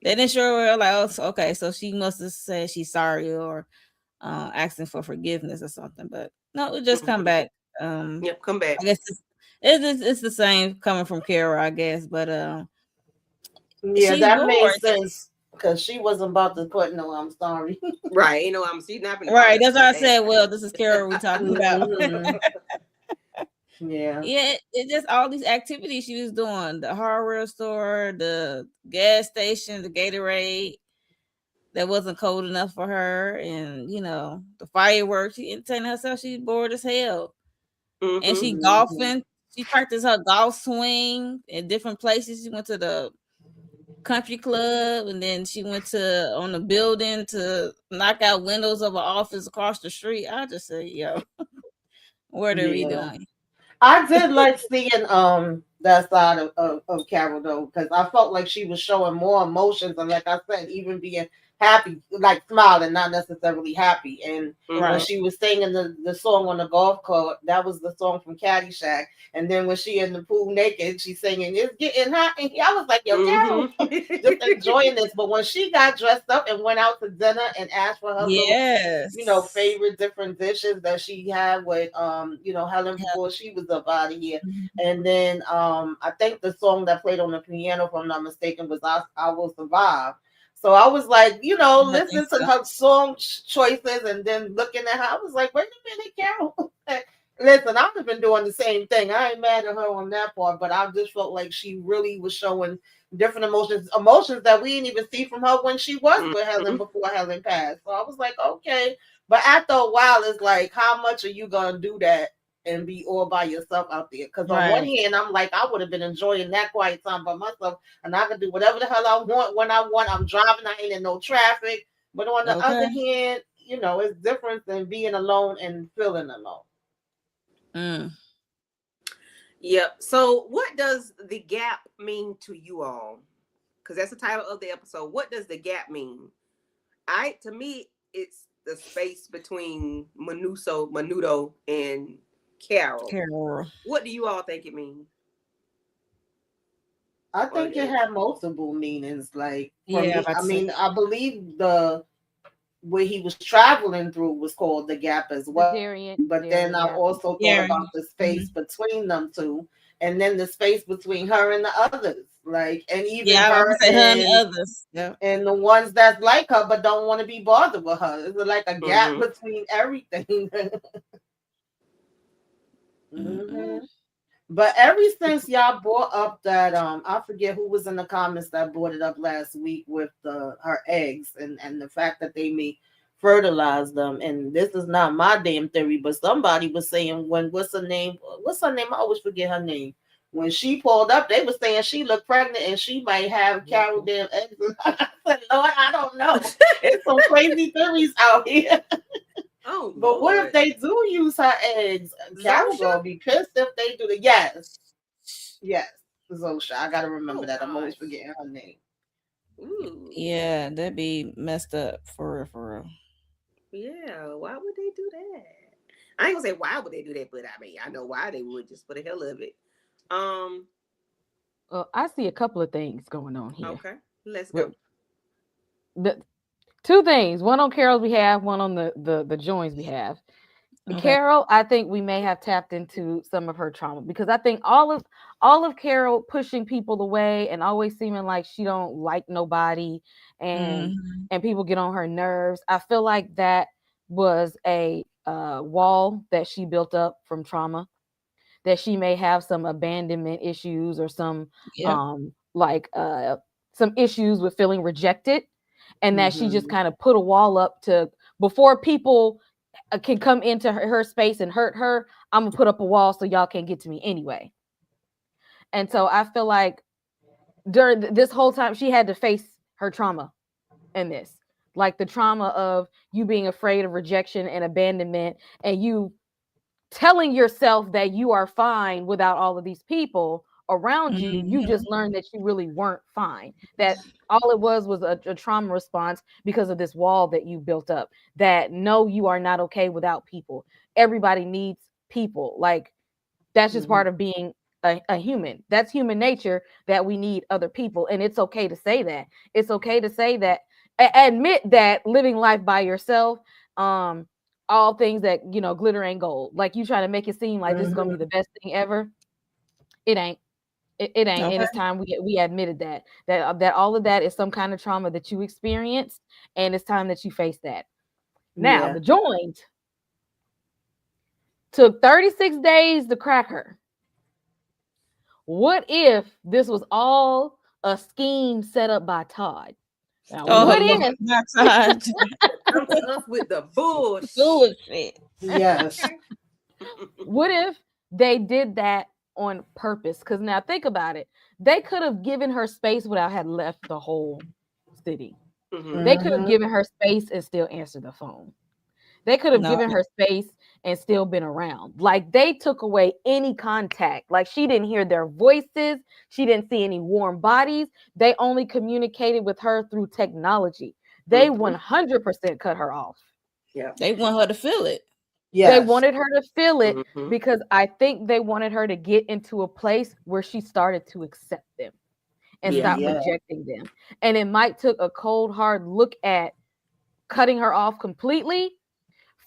S3: they didn't show her like, oh, okay, so she must have said she's sorry or asking for forgiveness or something. But no, it just come back.
S2: Yep, come back.
S3: I guess it's the same coming from Carol, I guess. But
S5: yeah, that made sense because she wasn't about to put no "I'm sorry."
S2: Right, she's not been
S3: right. That's why I said, well, this is Carol we talking about.
S5: Yeah,
S3: it's just all these activities she was doing: the hardware store, the gas station, the Gatorade that wasn't cold enough for her, and the fireworks. She entertained herself. She's bored as hell, and she golfing. She practiced her golf swing in different places. She went to the country club, and then she went on the building to knock out windows of an office across the street. I just say, yo, what are we doing?
S5: I did like seeing that side of Carol though, because I felt like she was showing more emotions, and like I said, even being happy, like smiling, not necessarily happy. And when she was singing the song on the golf court, that was the song from Caddyshack. And then when she in the pool naked, she's singing "It's Getting Hot." And I was like, yo, Carol, just enjoying this. But when she got dressed up and went out to dinner and asked for her little, favorite different dishes that she had with Helen before she was up out of here. And then I think the song that played on the piano, if I'm not mistaken, was I Will Survive. So I was like, listening to her song choices and then looking at her, I was like, wait a minute, Carol. Listen, I've been doing the same thing. I ain't mad at her on that part, but I just felt like she really was showing different emotions that we didn't even see from her when she was with Helen before Helen passed. So I was like, okay. But after a while, it's like, how much are you gonna do that and be all by yourself out there? Because on one
S3: Right.
S5: hand, I'm like, I would have been enjoying that quiet time by myself, and I could do whatever the hell I want when I want. I'm driving, I ain't in no traffic. But on the other
S3: Okay.
S5: hand, it's different than being alone and feeling alone.
S3: Mm.
S2: Yep. So, what does the gap mean to you all? Because that's the title of the episode. What does the gap mean? To me, it's the space between Menudo, and Carol.
S3: Carol.
S2: What do you all think it means?
S5: I
S2: Or
S5: think it had multiple meanings. Like for
S3: Yeah,
S5: me,
S3: about
S5: I
S3: to say.
S5: mean, I believe the where he was traveling through was called the gap as
S4: The
S5: well. But then
S4: Darien
S5: I
S4: gap.
S5: also thought
S3: Yeah.
S5: about the space between them two, and then the space between her and the others. Like, and even
S3: Yeah, I
S5: her
S3: would say her and the
S5: and
S3: others. Yeah.
S5: and the ones that's like her but don't want to be bothered with her. It's like a gap
S2: mm-hmm.
S5: between everything.
S3: Mm-mm.
S5: hmm But ever since y'all brought up that I forget who was in the comments that brought it up last week with her eggs and the fact that they may fertilize them. And this is not my damn theory, but somebody was saying when what's her name? What's her name? I always forget her name. When she pulled up, they were saying she looked pregnant and she might have Carol damn eggs. I said, Lord, I don't know. It's some crazy theories out here.
S2: Oh
S5: But what if
S2: Lord,
S5: they do use her eggs? Carol
S2: Zosha.
S5: gonna be pissed if they do the yes, Zosha. I gotta remember
S2: Oh
S5: that. I'm always
S2: gosh.
S5: forgetting her name.
S2: Ooh.
S3: Yeah, that'd be messed up for real, for real.
S2: Yeah. Why would they do that? I ain't gonna say why would they do that, but I mean I know why they would, just for the hell of it. Um.
S4: Well, I see a couple of things going on here.
S2: Okay. Let's
S4: With
S2: go.
S4: the two things, one on Carol's behalf, one on the Joins behalf.
S3: Okay.
S4: Carol, I think we may have tapped into some of her trauma because I think all of Carol pushing people away and always seeming like she don't like nobody and
S3: Mm-hmm.
S4: and people get on her nerves. I feel like that was a wall that she built up from trauma, that she may have some abandonment issues or some
S3: Yep.
S4: like some issues with feeling rejected, and that she just
S5: Mm-hmm.
S4: kind of put a wall up to before people can come into her space and hurt her. I'm gonna put up a wall so y'all can't get to me anyway. And so I feel like during this whole time she had to face her trauma in this, like the trauma of you being afraid of rejection and abandonment, and you telling yourself that you are fine without all of these people around you. You
S3: Mm-hmm.
S4: just learned that you really weren't fine, that all it was a trauma response because of this wall that you built up, that no, you are not okay without people. Everybody needs people. Like, that's just
S5: Mm-hmm.
S4: part of being a human. That's human nature, that we need other people, and it's okay to say that. It's okay to say that. Admit that living life by yourself, um all things that glitter ain't gold, like you trying to make it seem like this is gonna be
S5: Mm-hmm.
S4: the best thing ever. It ain't. It ain't. And
S3: Okay.
S4: it's time we admitted that all of that is some kind of trauma that you experienced, and it's time that you face that. Now
S5: Yeah.
S4: the joint took 36 days to crack her. What if this was all a scheme set up by Todd? Now,
S3: Oh
S4: what
S2: Ooh.
S3: Lord,
S4: if
S3: my God.
S2: Come to us with the bullshit.
S3: Bullshit.
S5: Yes.
S2: Okay.
S4: what if they did that on purpose? Because now think about it. They could have given her space without had left the whole city.
S2: Mm-hmm.
S4: They could have
S5: Mm-hmm.
S4: given her space and still answered the phone. They could have
S3: No.
S4: given her space and still been around. Like, they took away any contact. Like, she didn't hear their voices. She didn't see any warm bodies. They only communicated with her through technology. They
S2: Mm-hmm.
S4: 100% cut her off.
S2: Yeah.
S3: They want her to feel it.
S4: They
S5: Yes.
S4: wanted her to feel it
S2: Mm-hmm.
S4: because I think they wanted her to get into a place where she started to accept them and
S2: Yeah.
S4: stop
S5: Yeah.
S4: rejecting them. And it might took a cold, hard look at cutting her off completely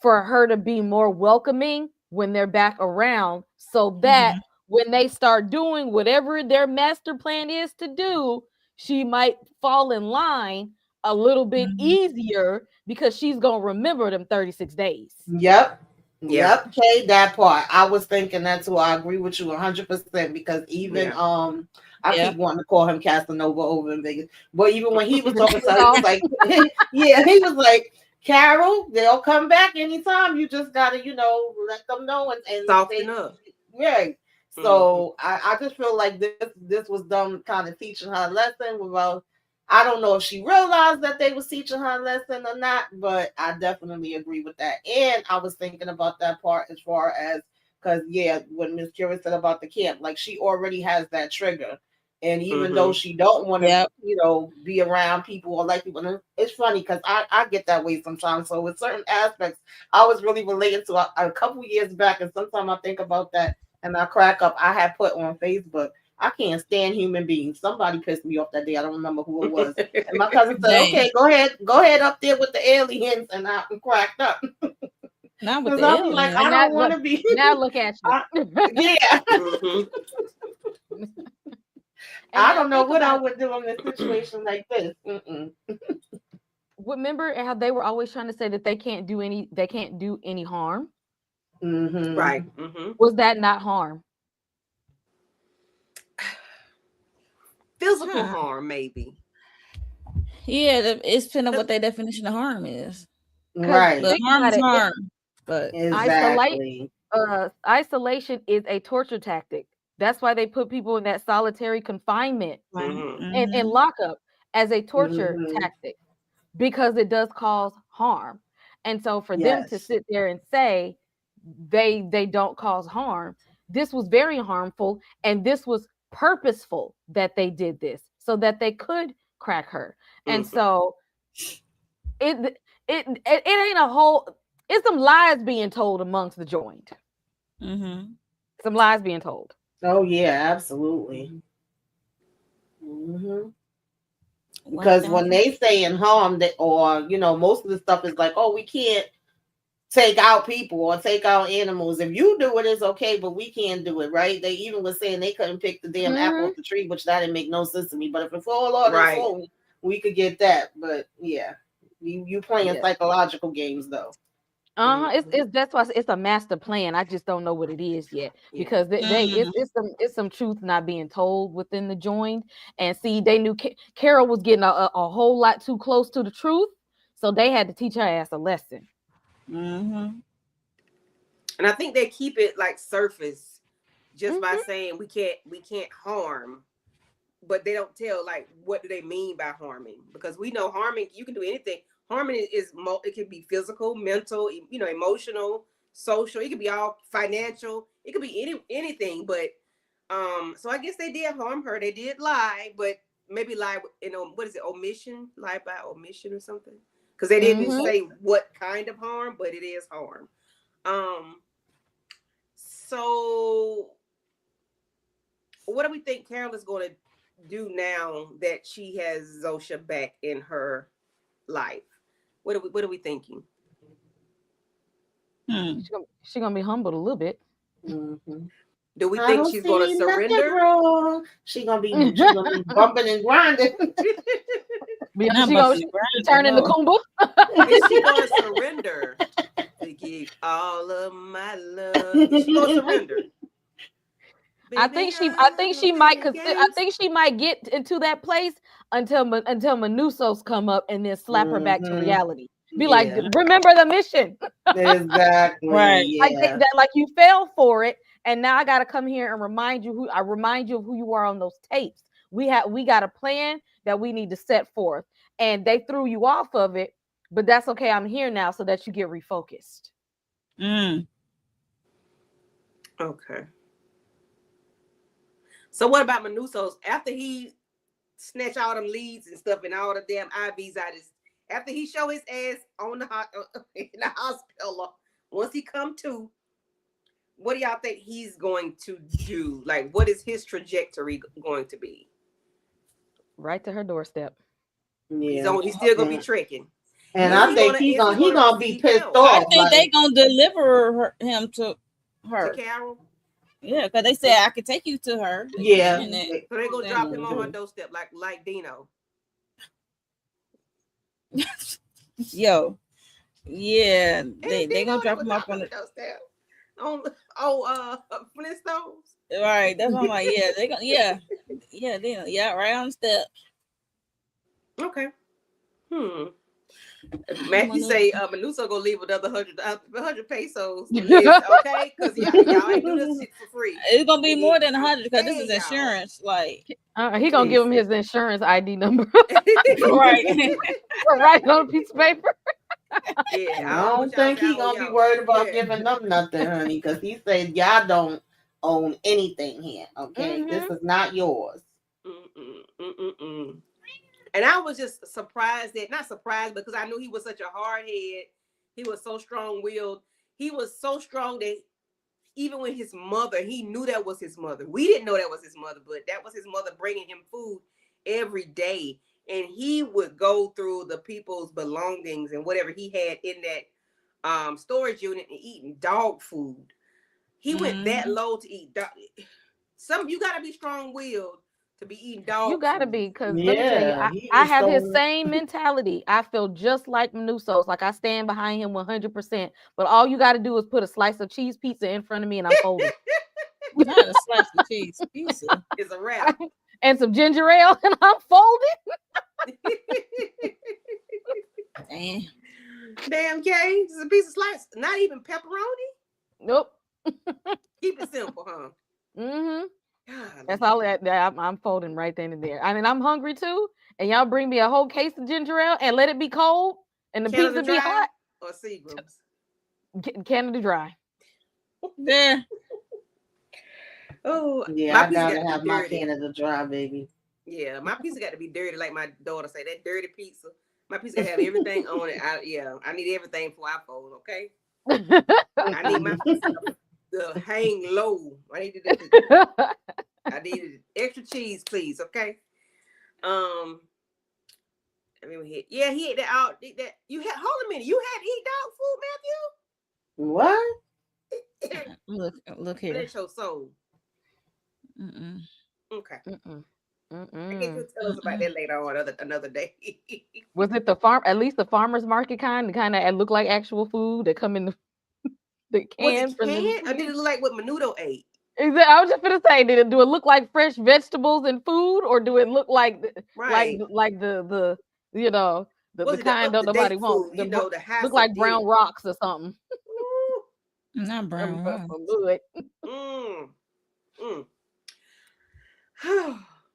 S4: for her to be more welcoming when they're back around, so that
S3: Mm-hmm.
S4: when they start doing whatever their master plan is to do, she might fall in line a little bit
S3: Mm-hmm.
S4: easier because she's going to remember them 36 days.
S5: Yep. Yep, Kay, that part. I was thinking that too. I agree with you 100% because even I keep wanting to call him Casanova over in Vegas. But even when he was talking to her, he was like, yeah, he was like, Carol, they'll come back anytime. You just gotta, let them know and
S2: soften up.
S5: Right. So I just feel like this was them kind of teaching her a lesson without. I don't know if she realized that they was teaching her a lesson or not, but I definitely agree with that. And I was thinking about that part as far as because when Miss Kira said about the camp, like she already has that trigger. And even though she don't want to, be around people or like people, it's funny because I get that way sometimes. So with certain aspects, I was really related to a couple years back, and sometimes I think about that and I crack up. I had put on Facebook, I can't stand human beings. Somebody pissed me off that day. I don't remember who it was. And my cousin said, okay, go ahead up there with the aliens. And I cracked up.
S3: Not with the
S5: I'll
S3: aliens.
S5: be like, I don't want to be.
S4: Now look at you.
S5: Yeah. I don't know what I would do in a situation like this.
S4: Remember how they were always trying to say that they can't do any harm?
S2: Right.
S4: Was that not harm?
S2: Physical harm, maybe.
S3: Yeah, it's depending on what their definition of harm is.
S5: Right.
S3: But harm is harm. But
S5: exactly.
S4: Isolation is a torture tactic. That's why they put people in that solitary confinement and lockup as a torture tactic, because it does cause harm. And so for them to sit there and say they don't cause harm, this was very harmful, and this was purposeful that they did this so that they could crack her. And so it ain't a whole, it's some lies being told amongst the joined. Some lies being told.
S5: Oh yeah, absolutely. Because when they say in harm, that, or most of the stuff is like, oh, we can't take out people or take out animals. If you do it, it's okay, but we can't do it, right? They even was saying they couldn't pick the damn apple off the tree, which that didn't make no sense to me. But if it's all on its own, we could get that. But yeah, you playing psychological games though.
S4: It's that's why it's a master plan. I just don't know what it is yet, because it's some truth not being told within the joint. And see, they knew Carol was getting a whole lot too close to the truth, so they had to teach her ass a lesson.
S2: And I think they keep it like surface, just by saying we can't harm, but they don't tell like what do they mean by harming, because we know harming, you can do anything. Harming is it can be physical, mental, emotional, social. It could be all financial. It could be anything. But so I guess they did harm her. They did lie, but maybe lie what is it? Omission, lie by omission or something. Because they didn't say what kind of harm, but it is harm. So what do we think Carol is going to do now that she has Zosha back in her life? What are we thinking?
S4: She's gonna be humbled a little bit.
S2: Do we think she's going to surrender?
S5: She's gonna be bumping and grinding.
S4: She gonna turn into Kumba.
S2: Is she going to surrender to give all of my love? Is she going to surrender?
S4: I think she might consider. I think she might get into that place until Manusos come up and then slap her back to reality. Be like, remember the mission.
S5: Exactly.
S3: Right.
S5: Yeah.
S4: Like you fell for it, and now I got to come here and remind you of who you are on those tapes. We got a plan that we need to set forth, and they threw you off of it, but that's okay. I'm here now so that you get refocused.
S2: Okay. So what about Manusos? After he snatch all them leads and stuff and all the damn IVs out his, after he show his ass in the hospital, once he come to, what do y'all think he's going to do? Like, what is his trajectory going to be?
S4: Right to her doorstep.
S2: Yeah. He's still gonna be trekking.
S5: And I think he's gonna be pissed off.
S3: I think they gonna deliver him to her.
S2: To Carol.
S3: Yeah, because they said I could take you to her.
S5: Yeah.
S2: So they gonna drop him on her doorstep like Dino.
S3: Yo. Yeah,
S2: And
S3: they
S2: then
S3: gonna
S2: know that
S3: drop
S2: was
S3: him off
S2: out
S3: on
S2: on the
S3: the
S2: doorstep. On Flintstones.
S3: right. That's what I'm like. Yeah, they gonna right on the steps.
S2: Okay. Hmm.
S3: I'm
S2: Matthew
S3: gonna
S2: say Menuso gonna leave another 100 pesos list, okay? Because y'all ain't do this shit for free.
S3: It's gonna be more
S2: It,
S3: than
S2: it
S3: 100 because this is
S2: pay y'all.
S3: insurance. Like,
S4: He gonna give him his insurance ID number.
S3: right.
S4: Write on a piece of paper.
S2: Yeah,
S5: And
S2: I
S5: I
S2: don't know what
S5: don't
S2: y'all
S5: think
S2: say.
S5: he
S2: I owe
S5: gonna be
S2: y'all.
S5: worried about
S2: Yeah.
S5: giving them nothing, honey, because he said y'all don't own anything here. Okay, this is not yours.
S2: Mm-mm. And I was just surprised not surprised, because I knew he was such a hard head. He was so strong willed. He was so strong that even with his mother, he knew that was his mother. We didn't know that was his mother, but that was his mother bringing him food every day. And he would go through the people's belongings and whatever he had in that storage unit and eating dog food. He went that low to eat dog. You gotta be strong willed to be eating dog
S4: You gotta
S2: food.
S4: be, because let me tell you,
S5: Yeah, he
S4: I
S5: was
S4: have his
S5: so.
S4: same mentality. I feel just like Menuso's. Like I stand behind him 100%. But all you gotta do is put a slice of cheese pizza in front of me and I'm folding.
S3: Not a slice of cheese pizza.
S2: It's a wrap.
S4: And some ginger ale and I'm folding.
S3: Damn.
S2: Damn, Kay. Just a piece of slice. Not even pepperoni.
S4: Nope.
S2: Keep it simple, huh?
S4: Mm-hmm.
S2: God.
S4: That's all that I'm folding right then and there. I mean, I'm hungry too, and y'all bring me a whole case of ginger ale and let it be cold and the
S2: Canada
S4: pizza be
S2: Dry
S4: hot.
S2: or Seagram's?
S4: Canada Dry.
S3: Yeah.
S2: Oh,
S5: Yeah,
S2: my
S5: I
S2: pizza
S5: gotta
S2: got to
S5: have
S2: be
S5: my
S2: dirty.
S5: Canada Dry, baby.
S2: Yeah, my pizza got to be dirty, like my daughter say. That dirty pizza. My pizza have everything on it. I need everything before I fold. Okay. I need my pizza to hang low. I needed extra cheese, please. Okay. I mean, he ate that out. That you had. Hold a minute. You had to eat
S5: What?
S2: dog food, Matthew?
S3: Look here.
S2: Bless your soul.
S3: Mm-mm.
S2: Okay.
S4: Mm-mm.
S2: I guess you'll tell us about that later on another day.
S4: Was it at least the farmer's market kind that look like actual food that come in the
S2: Was
S4: cans
S2: it
S4: from the?
S2: canned, or did it look like what Menudo ate?
S4: I was just gonna say, do it look like fresh vegetables and food, or do it look like
S2: Right.
S4: the you know the
S2: Was it the
S4: kind
S2: up
S4: that
S2: to
S4: nobody
S2: date food?
S4: wants?
S2: The high
S4: Look like
S2: sodium.
S4: brown rocks or something.
S3: Not brown rice.
S4: Good.
S2: Mm.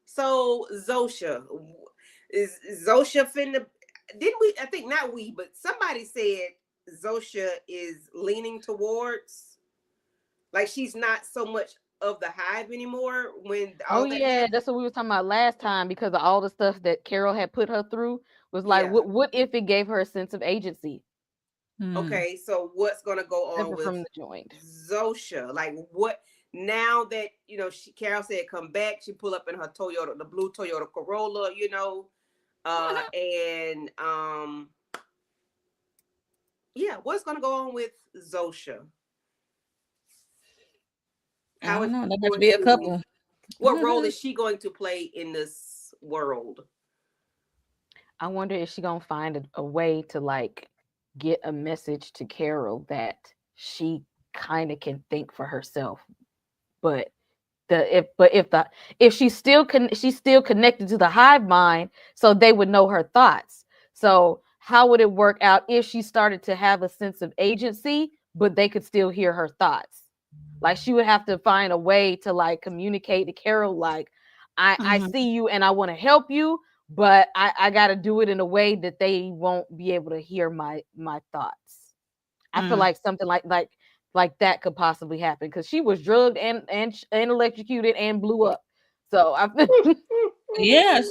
S2: So Zosha, is Zosha finna? Didn't we? I think not we, but somebody said Zosha is leaning towards, like, she's not so much of the hive anymore. When all that happened.
S4: That's what we were talking about last time, because of all the stuff that Carol had put her through. Was like,
S2: Yeah.
S4: what if it gave her a sense of agency?
S2: Okay, so what's gonna go on with
S4: from the joint?
S2: Zosha? Like, what now that Carol said come back, she pull up in her Toyota, the blue Toyota Corolla, and what's gonna go on with Zosha?
S3: I don't know. There better be a couple.
S2: What role is she going to play in this world?
S4: I wonder if she gonna find a way to like get a message to Carol that she kind of can think for herself, but if she's still connected to the hive mind, so they would know her thoughts. So how would it work out if she started to have a sense of agency, but they could still hear her thoughts? Like, she would have to find a way to like communicate to Carol, like, I see you and I want to help you, but I got to do it in a way that they won't be able to hear my thoughts. I feel like something like that could possibly happen, because she was drugged and electrocuted and blew up. So I
S3: Yes.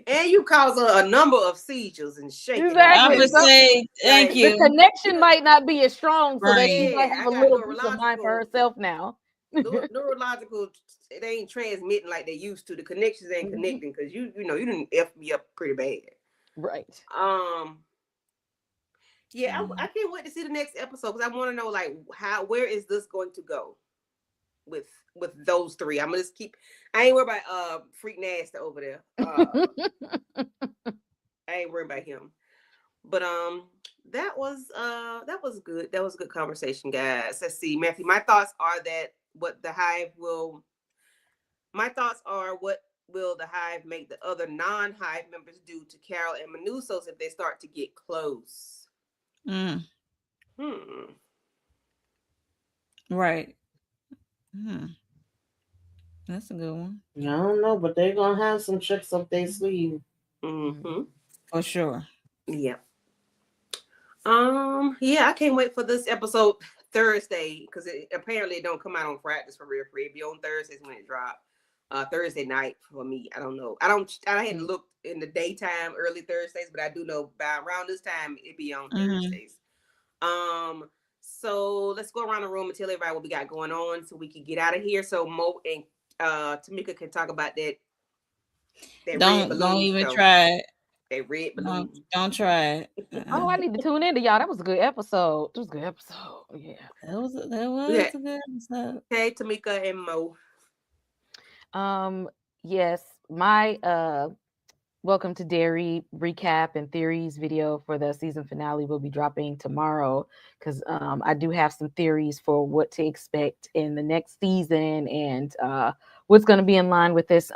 S2: And you cause a number of seizures and shaking.
S4: Exactly.
S3: I would say thank you.
S4: The connection might not be as strong, so that she might have a little peace of mind for herself now.
S2: Neurological, they ain't transmitting like they used to. The connections ain't connecting, because you didn't F me up pretty bad.
S4: Right.
S2: Yeah, I can't wait to see the next episode, because I want to know, like, where is this going to go with those three. I'm gonna just I ain't worried about Freak Nasty over there. I ain't worried about him. But that was good. That was a good conversation, guys. Let's see, Matthew. My thoughts are that what the hive will. My thoughts are what will the hive make the other non-hive members do to Carol and Manusos if they start to get close?
S3: Mm,
S2: Hmm.
S3: right. Hmm. That's a good one.
S5: I don't know, but they're gonna have some tricks up their sleeve.
S2: Mm-hmm.
S3: For sure.
S2: Yeah. Yeah, I can't wait for this episode Thursday because it apparently it don't come out on Fridays for real. Free. It be on Thursdays when it drop. Thursday night for me. I don't know. I hadn't looked in the daytime early Thursdays, but I do know by around this time it be on
S3: Mm-hmm.
S2: Thursdays. So let's go around the room and tell everybody what we got going on so we can get out of here. So Mo and Tamika can talk about that red
S3: Don't
S2: balloon
S3: even
S2: show.
S3: try it.
S2: That red balloon.
S3: Don't try it.
S4: Oh, I need to tune into y'all. That was a good episode. It was a good episode. Yeah.
S3: That
S2: Yeah.
S3: was a good episode.
S2: Okay, Tamika and Mo.
S4: Yes, my welcome to Dairy recap and theories video for the season finale will be dropping tomorrow because I do have some theories for what to expect in the next season and what's going to be in line with this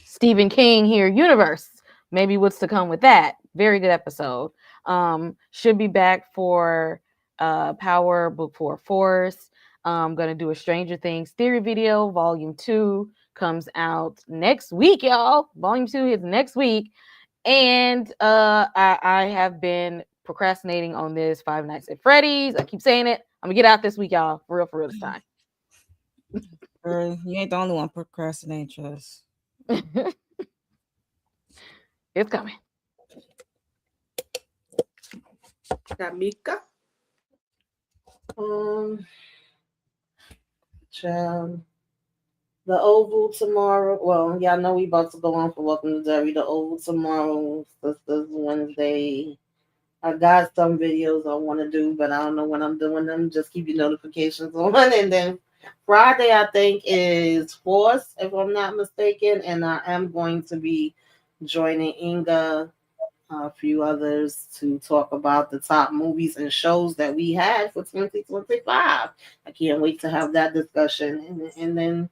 S4: Stephen King here universe. Maybe what's to come with that. Very good episode. Should be back for Power Before Force. I'm gonna do a Stranger Things theory video. Volume 2 comes out next week, y'all. Volume 2 is next week. And I have been procrastinating on this Five Nights at Freddy's. I keep saying it. I'm gonna get out this week, y'all. For real this time.
S3: Girl, you ain't the only one procrastinating, trust.
S4: It's coming.
S2: Tamika.
S5: Child. The Oval tomorrow. Well, y'all know we about to go on for Welcome to Derry. The Oval tomorrow. Sisters Wednesday. I got some videos I want to do, but I don't know when I'm doing them. Just keep your notifications on. And then Friday, I think, is Force, if I'm not mistaken. And I am going to be joining Inga, a few others, to talk about the top movies and shows that we had for 2025. I can't wait to have that discussion. And then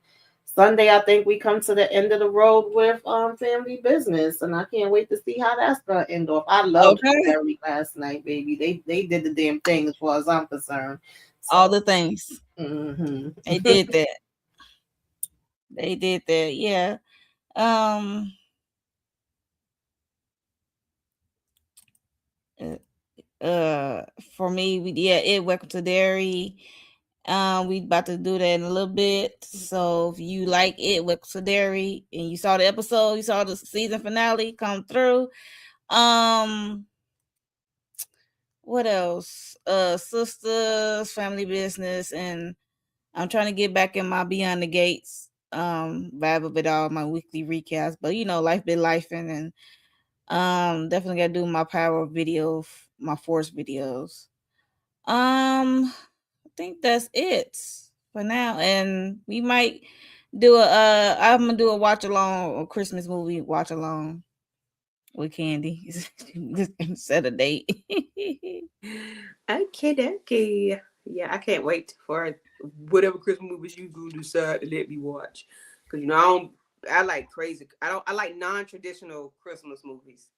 S5: Sunday, I think we come to the end of the road with Family Business, and I can't wait to see how that's gonna end off. I loved Barry last night, baby. They did the damn thing as far as I'm concerned. So,
S3: all the things.
S5: Mm-hmm.
S3: They did that. They did that. Yeah. For me, Welcome to Dairy. We about to do that in a little bit. So if you like it, Welcome to Dairy, and you saw the episode, you saw the season finale come through. What else? Sisters, Family Business, and I'm trying to get back in my Beyond the Gates vibe of it all, my weekly recaps. But life been life, and definitely gotta do my power video, my force videos. I think that's it for now, and we might do I'm gonna do a watch along, a Christmas movie watch along with Candy. Set a date.
S2: Okay. Yeah, I can't wait for whatever Christmas movies you gonna decide to let me watch. Cause I like crazy. I like non-traditional Christmas movies.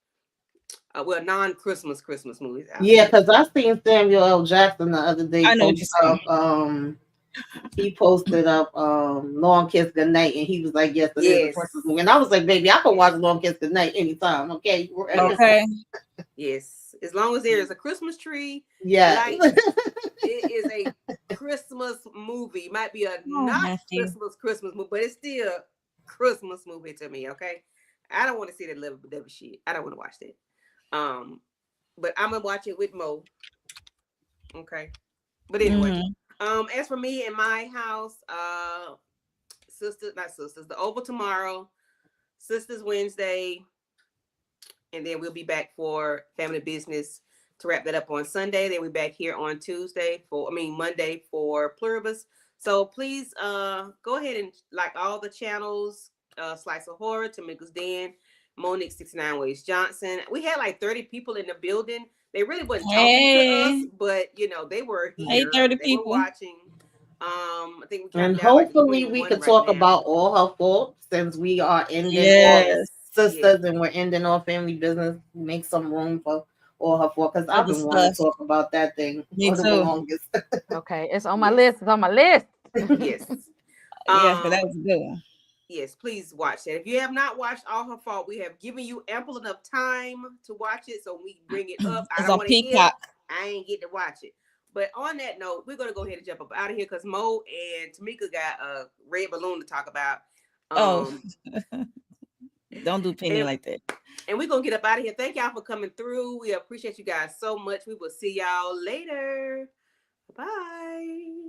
S2: Non-Christmas Christmas movies.
S5: Yeah, because I seen Samuel L. Jackson the other day
S3: I know what
S5: post
S3: you're
S5: up. He posted up Long Kiss Goodnight, and he was like, "Yes, it is a Christmas movie." And I was like, "Baby, I can watch Long Kiss Goodnight anytime." Okay.
S3: Okay.
S2: Yes, as long as there is a Christmas tree.
S5: Yeah.
S2: It is a Christmas movie. Might be a Christmas movie, but it's still a Christmas movie to me. Okay, I don't want to see that level shit. I don't want to watch that. But I'm gonna watch it with Mo. Okay, but anyway, as for me in my house, the Oval tomorrow, Sisters Wednesday, and then we'll be back for Family Business to wrap that up on Sunday. Then we're back here on Monday for PLUR1BUS. So please go ahead and like all the channels, Slice of Horror, Tamika's Den, Monique 69 Ways Johnson. We had like 30 people in the building. They really wasn't talking to us, but you know, they were here.
S3: 8:30
S2: They
S3: people.
S2: were watching. I think we counted
S5: And
S2: down like
S5: hopefully we
S2: 21
S5: could
S2: right
S5: talk
S2: now.
S5: about all her fault since we are ending all
S3: Yes.
S5: sisters and we're ending all family business. Make some room for all her fault because I've
S3: Other
S5: been wanting to
S3: stuff.
S5: talk about that thing
S3: Me
S5: for the
S3: too.
S5: longest.
S4: Okay, it's on my
S2: Yes.
S4: list. It's on my list.
S2: Yes.
S3: Yes, but that was a good one.
S2: Yes, please watch that. If you have not watched All Her Fault, we have given you ample enough time to watch it, so we bring it up. I
S3: It's
S2: don't
S3: on
S2: want to hear.
S3: Peacock.
S2: I ain't get to watch it. But on that note, we're gonna go ahead and jump up out of here because Mo and Tamika got a red balloon to talk about.
S3: Don't do Penny
S2: and,
S3: like that.
S2: And we're gonna get up out of here. Thank y'all for coming through. We appreciate you guys so much. We will see y'all later. Bye.